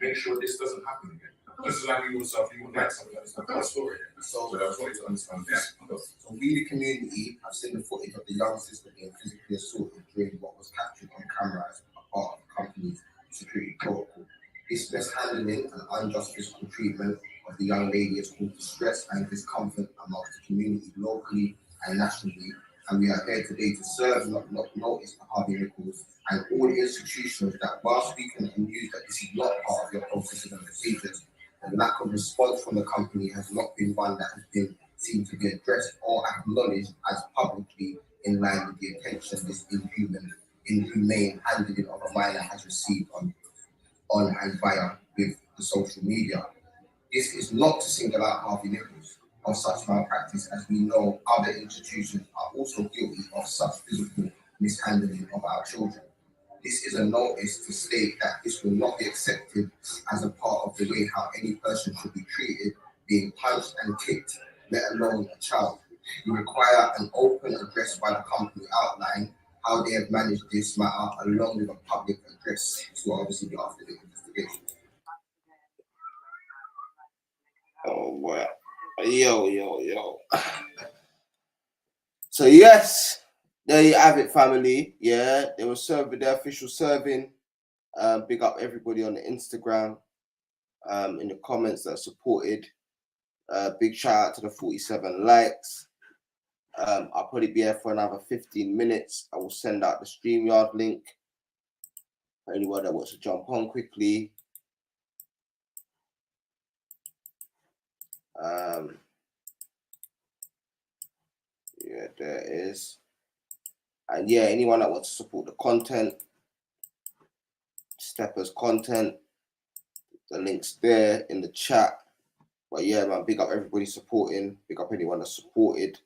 make sure this doesn't happen again. Just like you yourself, you would like something that's not a story. So I just wanted to understand this. So we, the community, have seen the footage of the young sister being physically assaulted during what was captured on camera as a part of the company's security protocol. This mishandling and unjust physical treatment of the young lady has caused distress and discomfort amongst the community locally and nationally. And we are here today to serve notice to Harvey Nichols and all the institutions that whilst we can use that this is not part of your processes and procedures, the lack of response from the company has not been one that has been seen to be addressed or acknowledged as publicly in line with the attention this inhumane handling of a minor has received on and via with the social media. This is not to single out Harvey Nichols of such malpractice, as we know other institutions are also guilty of such physical mishandling of our children. This is a notice to state that this will not be accepted as a part of the way how any person should be treated, being punched and kicked, let alone a child. We require an open address by the company outline how they have managed this matter, along with a public address to obviously be after the investigation. Oh boy. Yo. So yes, there you have it, family. Yeah, they were serving their official serving. Big up everybody on the Instagram, in the comments that supported. Big shout out to the 47 likes. I'll probably be here for another 15 minutes. I will send out the StreamYard link for anyone that wants to jump on quickly. Yeah, there it is. And yeah, anyone that wants to support the content, Steppers content, the link's there in the chat. But yeah, man, big up everybody supporting. Big up anyone that supported. Do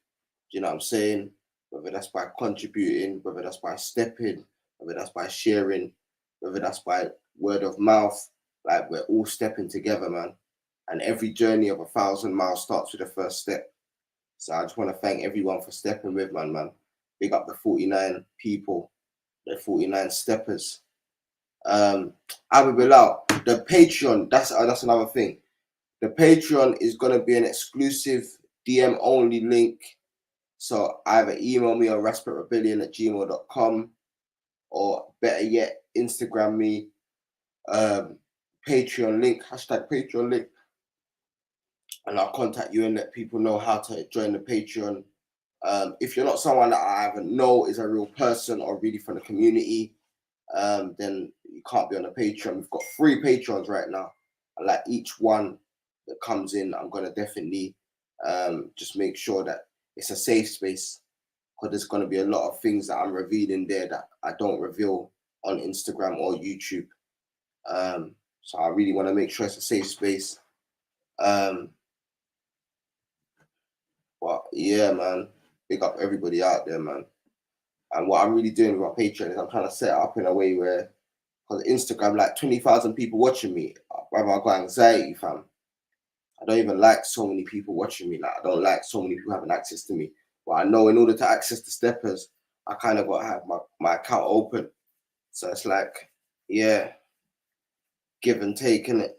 you know what I'm saying? Whether that's by contributing, whether that's by stepping, whether that's by sharing, whether that's by word of mouth. Like, we're all stepping together, man. And every journey of 1,000 miles starts with the first step. So I just want to thank everyone for stepping with, man. Big up the 49 people, the 49 steppers. Abu Bilal, the Patreon, that's another thing. The Patreon is going to be an exclusive DM only link. So either email me on raspberryrebellion@gmail.com, or better yet, Instagram me, Patreon link, #Patreon link, and I'll contact you and let people know how to join the Patreon. If you're not someone that I either know is a real person or really from the community, then you can't be on the Patreon. We've got 3 Patrons right now. And like each one that comes in, I'm going to definitely just make sure that it's a safe space, because there's going to be a lot of things that I'm revealing there that I don't reveal on Instagram or YouTube. So I really want to make sure it's a safe space. But yeah, man, big up everybody out there, man. And what I'm really doing with my Patreon is I'm trying to set it up in a way where, because Instagram, like 20,000 people watching me, brother, I got anxiety, fam. I don't even like so many people watching me. Like, I don't like so many people having access to me. But I know in order to access the Steppers, I kind of got to have my account open. So it's like, yeah, give and take, innit?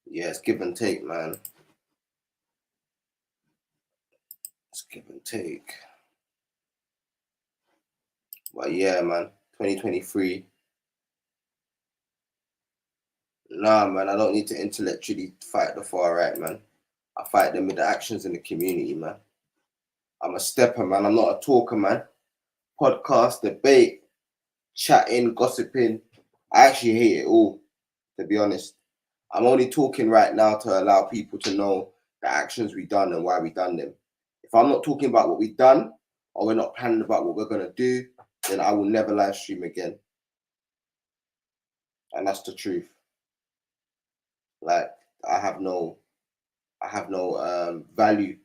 Yeah, it's give and take, man. It's give and take. But yeah, man, 2023. Nah, man, I don't need to intellectually fight the far right, man. I fight them with the actions in the community, man. I'm a stepper, man. I'm not a talker, man. Podcast, debate, chatting, gossiping. I actually hate it all, to be honest. I'm only talking right now to allow people to know the actions we done and why we done them. If I'm not talking about what we've done, or we're not planning about what we're going to do, then I will never live stream again. And that's the truth. Like, I have no value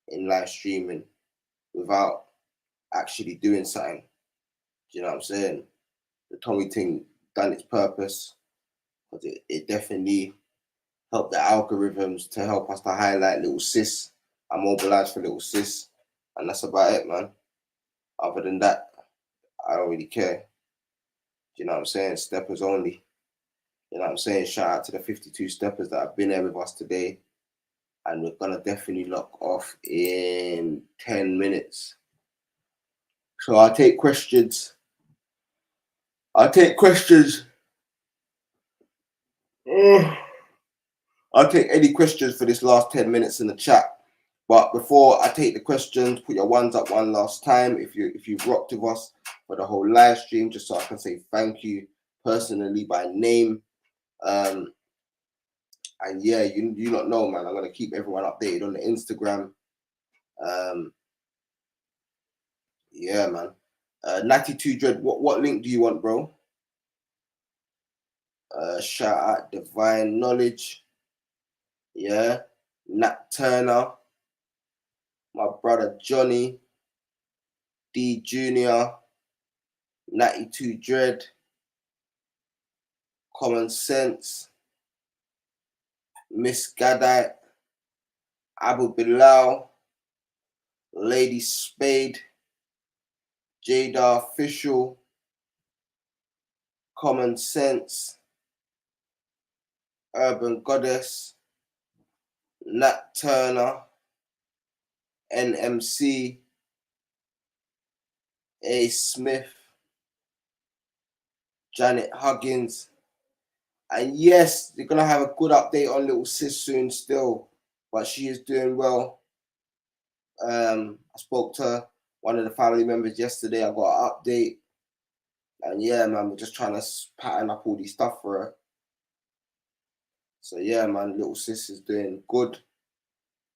in live streaming without actually doing something. Do you know what I'm saying? The Tommy thing done its purpose, because it definitely helped the algorithms to help us to highlight little sis. I mobilized for little sis, and that's about it, man. Other than that, I don't really care. Do you know what I'm saying? Steppers only. You know what I'm saying? Shout out to the 52 steppers that have been there with us today. And we're gonna definitely lock off in 10 minutes. So I'll take questions. I'll take any questions for this last 10 minutes in the chat. But before I take the questions, put your ones up one last time if you've rocked with us for the whole live stream, just so I can say thank you personally by name. And yeah, you not know, man. I'm gonna keep everyone updated on the Instagram. Yeah, man. 92 Dread, what link do you want, bro? Shout out Divine Knowledge. Yeah. Nat Turner. My brother Johnny. D Junior. 92 Dread. Common Sense. Miss Gadite. Abu Bilal. Lady Spade, Jada Official, Common Sense, Urban Goddess, Nat Turner, NMC, A. Smith, Janet Huggins. And yes, they're going to have a good update on little sis soon still, but she is doing well. I spoke to one of the family members yesterday. I got an update. And yeah, man, we're just trying to pattern up all these stuff for her. So yeah, man, little sis is doing good.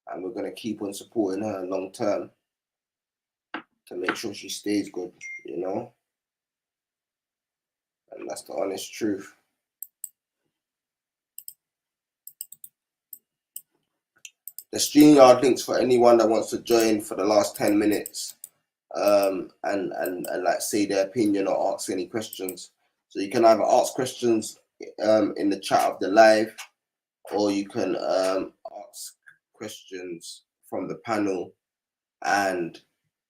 And we're going to keep on supporting her long term to make sure she stays good, you know? And that's the honest truth. The StreamYard links for anyone that wants to join for the last 10 minutes and like say their opinion or ask any questions. So you can either ask questions in the chat of the live, or you can ask questions from the panel. And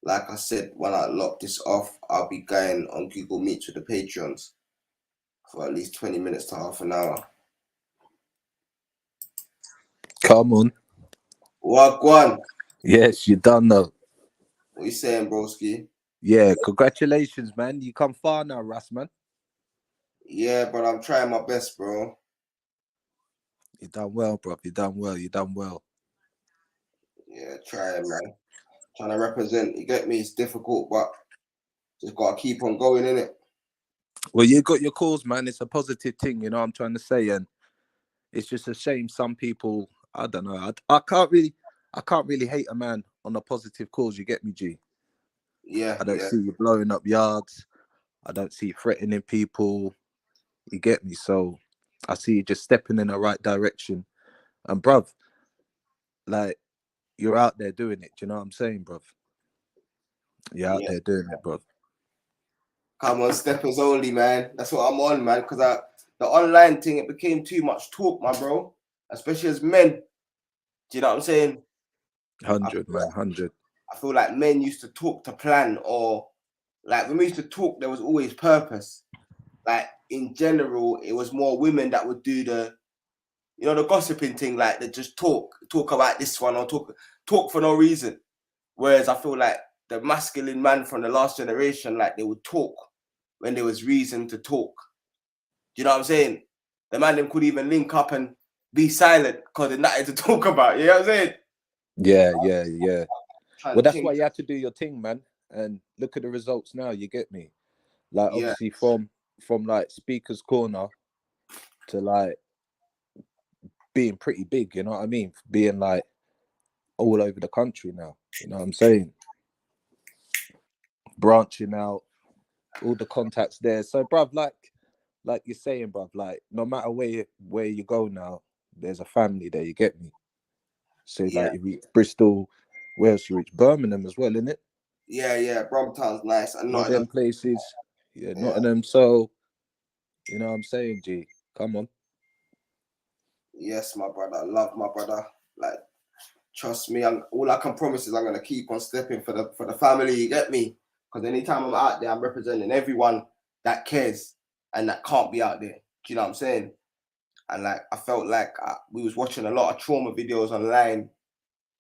like I said, when I lock this off, I'll be going on Google Meet with the Patreons for at least 20 minutes to half an hour. Come on. Wagwan. Yes, you done though. What you saying, broski? Yeah, congratulations, man. You come far now, Russ, man. Yeah, but I'm trying my best, bro. You done well, bro. You done well. You done well. Yeah, trying, man. Trying to represent. You get me? It's difficult, but just gotta keep on going, innit? Well, you got your cause, man. It's a positive thing, you know what I'm trying to say, and it's just a shame some people. I don't know. I can't really hate a man on a positive cause. You get me, G? Yeah. I don't see you blowing up yards. I don't see you threatening people. You get me? So I see you just stepping in the right direction. And bruv, like, you're out there doing it. Do you know what I'm saying, bruv? You're out there doing it, bruv. Come on, steppers only, man. That's what I'm on, man. Because the online thing, it became too much talk, my bro. Especially as men. Do you know what I'm saying? 100, man, 100. I feel like men used to talk to plan, or like when we used to talk, there was always purpose. Like in general, it was more women that would do the gossiping thing, like they just talk about this one or talk for no reason. Whereas I feel like the masculine man from the last generation, like they would talk when there was reason to talk. Do you know what I'm saying? The man them could even link up and be silent because there's nothing to talk about. You know what I'm saying? Yeah. Well, that's why you have to do your thing, man. And look at the results now. You get me? Like, obviously, from like Speaker's Corner to like being pretty big. You know what I mean? Being like all over the country now. You know what I'm saying? Branching out, all the contacts there. So, bruv, like you're saying, bruv, like no matter where you go now, there's a family there. You get me? So like you reach Bristol, where else you reach? Birmingham as well, innit? Yeah. Brompton's nice. And all them places. Yeah, Nottingham. So, you know what I'm saying, G? Come on. Yes, my brother. I love my brother. Like, trust me. All I can promise is I'm gonna keep on stepping for the family. You get me? Because anytime I'm out there, I'm representing everyone that cares and that can't be out there. Do you know what I'm saying? And like, I felt like we was watching a lot of trauma videos online,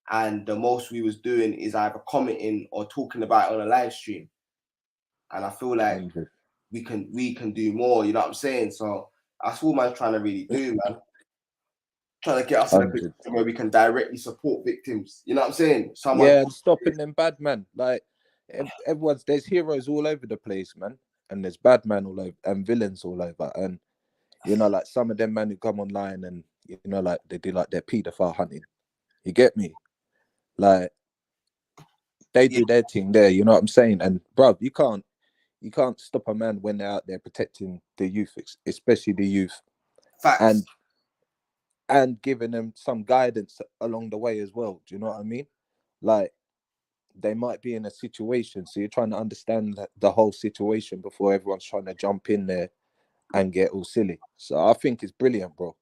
and the most we was doing is either commenting or talking about it on a live stream. And I feel like we can do more. You know what I'm saying? So that's all man's trying to really do, man. Trying to get us in a position where we can directly support victims. You know what I'm saying? And stopping them bad man. Like there's heroes all over the place, man. And there's bad man all over and villains all over. And you know, like some of them men who come online and you know, like they do like their paedophile hunting. You get me? Like they do their thing there, you know what I'm saying? And bruv, you can't stop a man when they're out there protecting the youth, especially the youth. Facts. And giving them some guidance along the way as well. Do you know what I mean? Like they might be in a situation, so you're trying to understand the whole situation before everyone's trying to jump in there and get all silly. So I think it's brilliant, bro.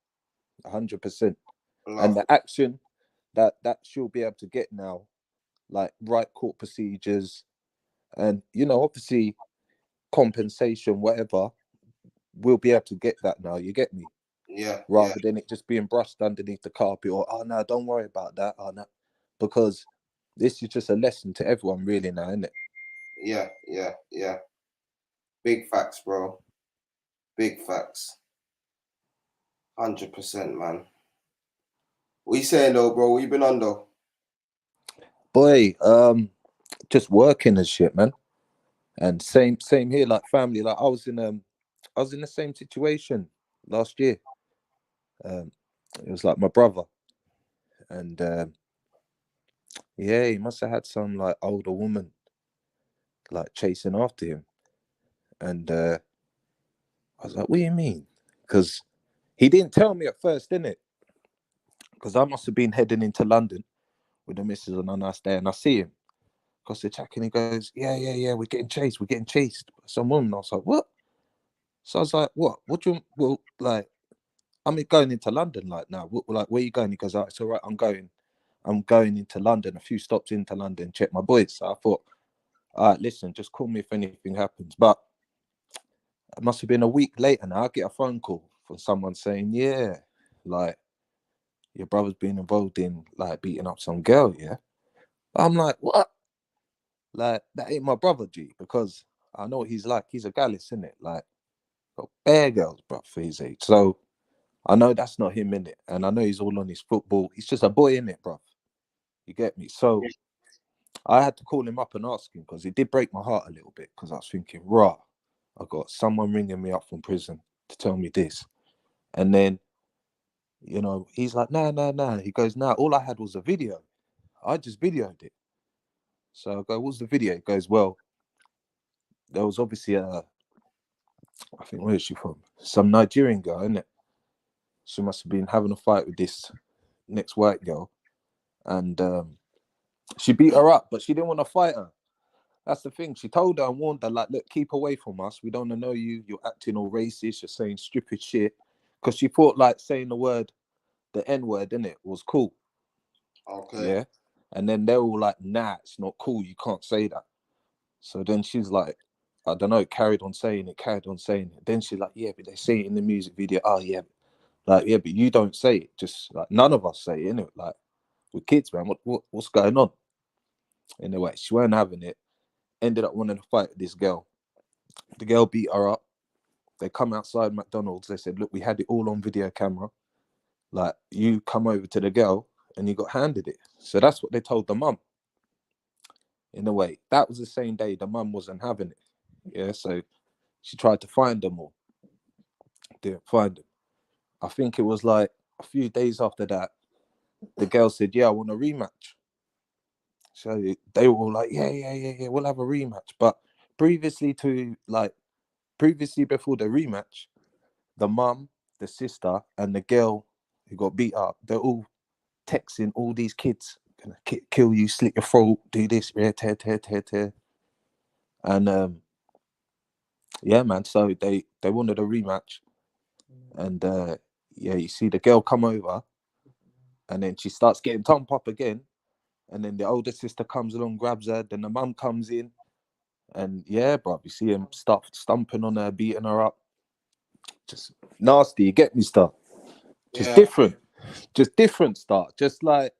100%. And the action that she'll be able to get now like right court procedures, and obviously compensation, whatever. We'll be able to get that now. You get me? Yeah. Rather than it just being brushed underneath the carpet, or oh no, don't worry about that. Oh no, because this is just a lesson to everyone, really, now, isn't it? Yeah. Big facts, bro. Big facts. 100%, man. What you saying though, bro? What you been on though? Boy, just working and shit, man. And same here, like family. Like I was in the same situation last year. It was like my brother, and yeah, he must have had some like older woman like chasing after him, and I was like, "What do you mean?" Because he didn't tell me at first, didn't it? Because I must have been heading into London with the missus on a nice day, and I see him across the track, and he goes, "Yeah, we're getting chased by some woman." I was like, "What?" So I was like, "What? What do you like?" I'm going into London like now. Like, where are you going? He goes, "Oh, it's all right. I'm going into London. A few stops into London. Check my boys." So I thought, all right, listen, just call me if anything happens. But it must have been a week later now. I get a phone call from someone saying, "Yeah, like your brother's been involved in like beating up some girl." Yeah. I'm like, "What?" Like, that ain't my brother, G, because I know what he's like. He's a gallus, isn't it? Like, got bare girls, bro, for his age. So I know that's not him, innit? And I know he's all on his football. He's just a boy, innit, bro? You get me? So I had to call him up and ask him, because it did break my heart a little bit, because I was thinking, rah, I got someone ringing me up from prison to tell me this. And then, he's like, no. He goes, nah, all I had was a video. I just videoed it. So I go, what's the video? He goes, well, there was obviously I think, where is she from? Some Nigerian girl, innit? She must have been having a fight with this next white girl. And she beat her up, but she didn't want to fight her. That's the thing. She told her and warned her, like, look, keep away from us. We don't know you. You're acting all racist. You're saying stupid shit. Because she thought, like, saying the N-word, innit, was cool. Okay. Yeah. And then they're all like, nah, it's not cool. You can't say that. So then she's like, I don't know, carried on saying it. Then she's like, yeah, but they say it in the music video. Oh, yeah. Like, yeah, but you don't say it. Just like none of us say it, innit? Like, we're kids, man. What's going on? Anyway, she weren't having it. Ended up wanting to fight this girl. The girl beat her up. They come outside McDonald's. They said, look, we had it all on video camera. Like, you come over to the girl and you got handed it. So that's what they told the mum. In a way, that was the same day the mum wasn't having it. Yeah, so she tried to find them all. Didn't find them. I think it was like a few days after that, the girl said, yeah, I want a rematch. So they were all like, yeah, we'll have a rematch. But previously before the rematch, the mum, the sister, and the girl who got beat up, they're all texting all these kids, gonna kill you, slit your throat, do this, tear. And yeah, man. So they wanted a rematch, and yeah, you see the girl come over, and then she starts getting thumped up again, and then the older sister comes along, grabs her, then the mum comes in, and yeah, bro, you see him start stumping on her, beating her up, just nasty. You get me, stuff. Just different start. Just like,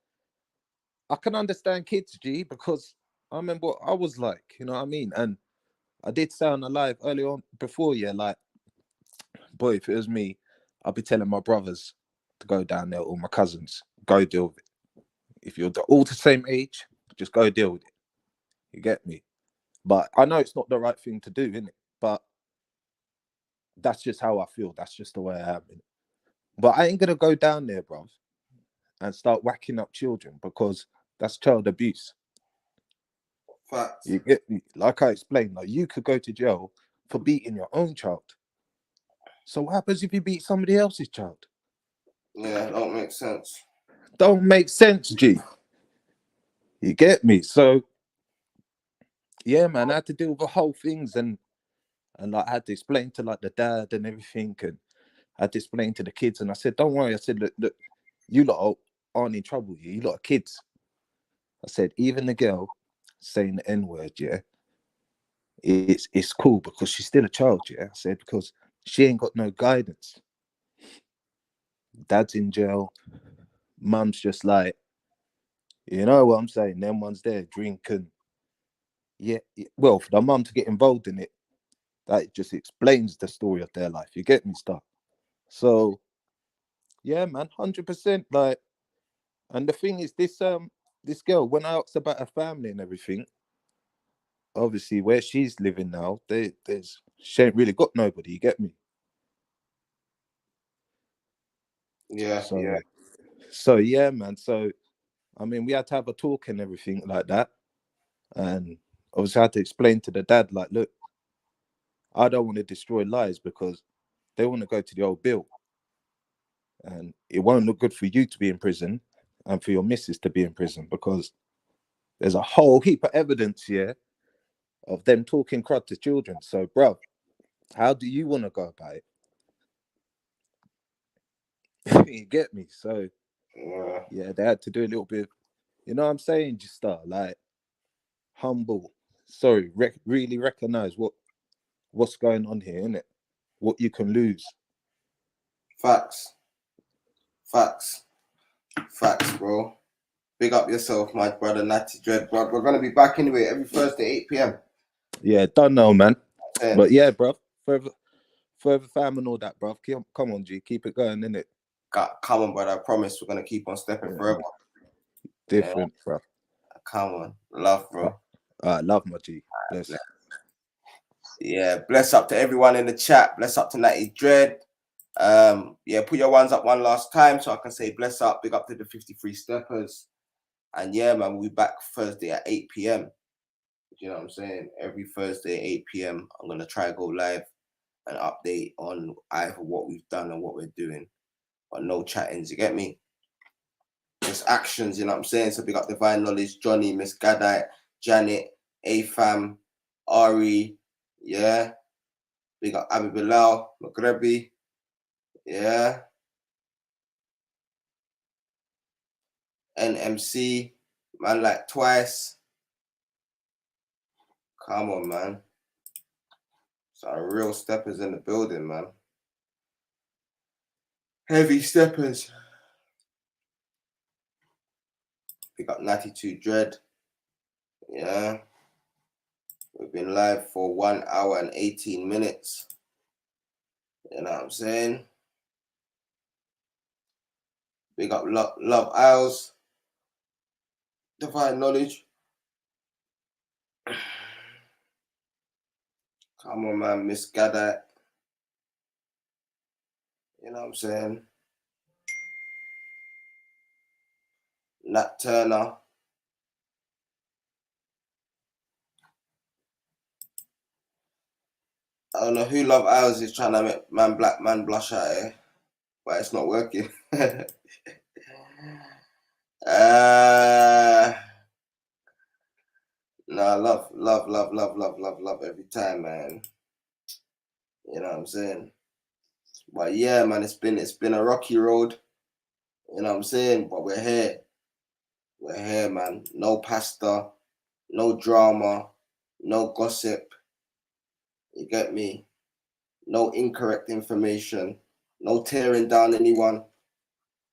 I can understand kids, G, because I remember what I was like, you know what I mean? And I did say on the live early on before, yeah, like, boy, if it was me, I'd be telling my brothers to go down there, or my cousins, go deal with it. If you're all the same age, just go deal with it. You get me? But I know it's not the right thing to do, innit? But that's just how I feel. That's just the way I am. Innit? But I ain't gonna go down there, bro, and start whacking up children, because that's child abuse. Facts. You get me? Like I explained, like, you could go to jail for beating your own child. So what happens if you beat somebody else's child? Yeah, don't make sense. Don't make sense, G. You get me? So yeah, man, I had to deal with the whole things, and like I had to explain to like the dad and everything, and I had to explain to the kids, and I said, don't worry. I said, look, you lot aren't in trouble. You lot are kids. I said, even the girl saying the N-word, yeah, it's cool because she's still a child, yeah. I said, because she ain't got no guidance. Dad's in jail. Mum's just like, you know what I'm saying? Them ones there drinking. Yeah, well, for the mum to get involved in it, that just explains the story of their life. You get me, stuff. So, yeah, man, 100%. Like, and the thing is, this girl, when I asked about her family and everything, obviously where she's living now, she ain't really got nobody. You get me? Yeah, So, yeah. so yeah, man. So, I mean, we had to have a talk and everything like that, and obviously I had to explain to the dad, like, look, I don't want to destroy lives because they want to go to the old bill, and it won't look good for you to be in prison and for your missus to be in prison because there's a whole heap of evidence here of them talking crud to children. So, bruv, how do you want to go about it? You get me? So, yeah, they had to do a little bit, you know what I'm saying? Just start like humble. Sorry, really recognize what's going on here, innit? What you can lose. Facts, bro. Big up yourself, my brother Natty Dread, bro. We're gonna be back anyway every Thursday, 8 p.m. Yeah, don't know, man. Yeah. But yeah, bruv, further fam and all that, bruv. Come on, G, keep it going, innit? Come on, brother. I promise we're gonna keep on stepping forever. Different, bruv. Come on, love, bro. Love my G. Bless. Yeah, bless up to everyone in the chat. Bless up to Natty Dread. Yeah, put your ones up one last time so I can say bless up. Big up to the 53 Steppers. And yeah, man, we'll be back Thursday at 8 p.m. You know what I'm saying? Every Thursday, 8 p.m. I'm gonna try to go live and update on either what we've done and what we're doing. But no chattings, you get me? Just actions, you know what I'm saying? So big up Divine Knowledge, Johnny, Miss Gadite, Janet, AFAM, Ari, yeah. Big up Abi Bilal, Magrebi, yeah. NMC, man like twice. Come on, man. Some real steppers in the building, man. Heavy steppers. Pick up 92 Dread. Yeah. We've been live for 1 hour and 18 minutes. You know what I'm saying? Big up Love Isles. Divine Knowledge. Come on, man. Miss Gadite. You know what I'm saying? Nat Turner. I don't know who Love Isles is trying to make black man blush out here, but it's not working. Nah, love every time, man. You know what I'm saying? But yeah, man, it's been a rocky road. You know what I'm saying? But we're here. We're here, man. No pasta, no drama, no gossip. You get me? No incorrect information, no tearing down anyone. Do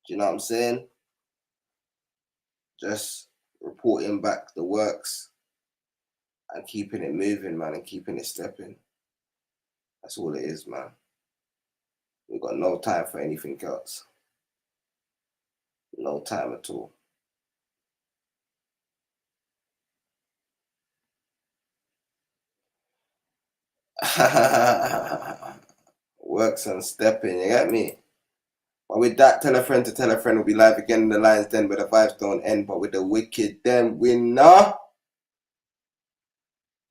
you know what I'm saying? Just reporting back the works and keeping it moving, man, and keeping it stepping. That's all it is, man. We've got no time for anything else. No time at all. Works and stepping, you get me? But with that, tell a friend to tell a friend. We'll be live again in the Lions Den where the vibes don't end, but with the wicked them winner. Are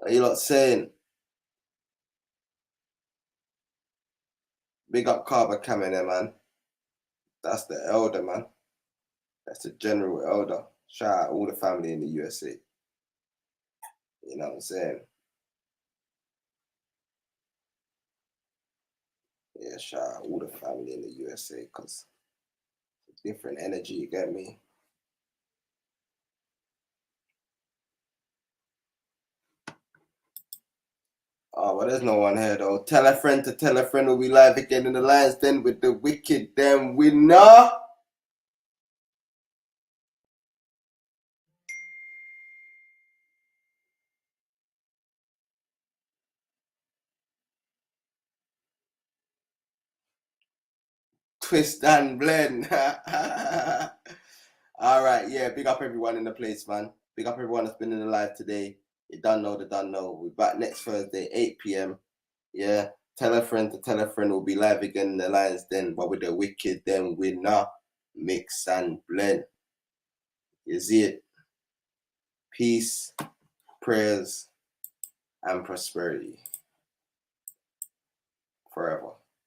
you lot saying? Big up Carver Cam in there, man. That's the elder, man. That's the general elder. Shout out all the family in the USA. You know what I'm saying? Yeah, shout out all the family in the USA because different energy, you get me? Oh, well, there's no one here though. Tell a friend to tell a friend. We'll be live again in the Lions Den with the wicked damn winner. Twist and blend. All right, yeah. Big up everyone in the place, man. Big up everyone that's been in the live today. You done know, they done know. We're back next Thursday, 8 p.m. Yeah. Tell a friend to tell a friend. We'll be live again in the Lions Den, but with the wicked then winner, mix and blend. You see it? Peace, prayers, and prosperity forever.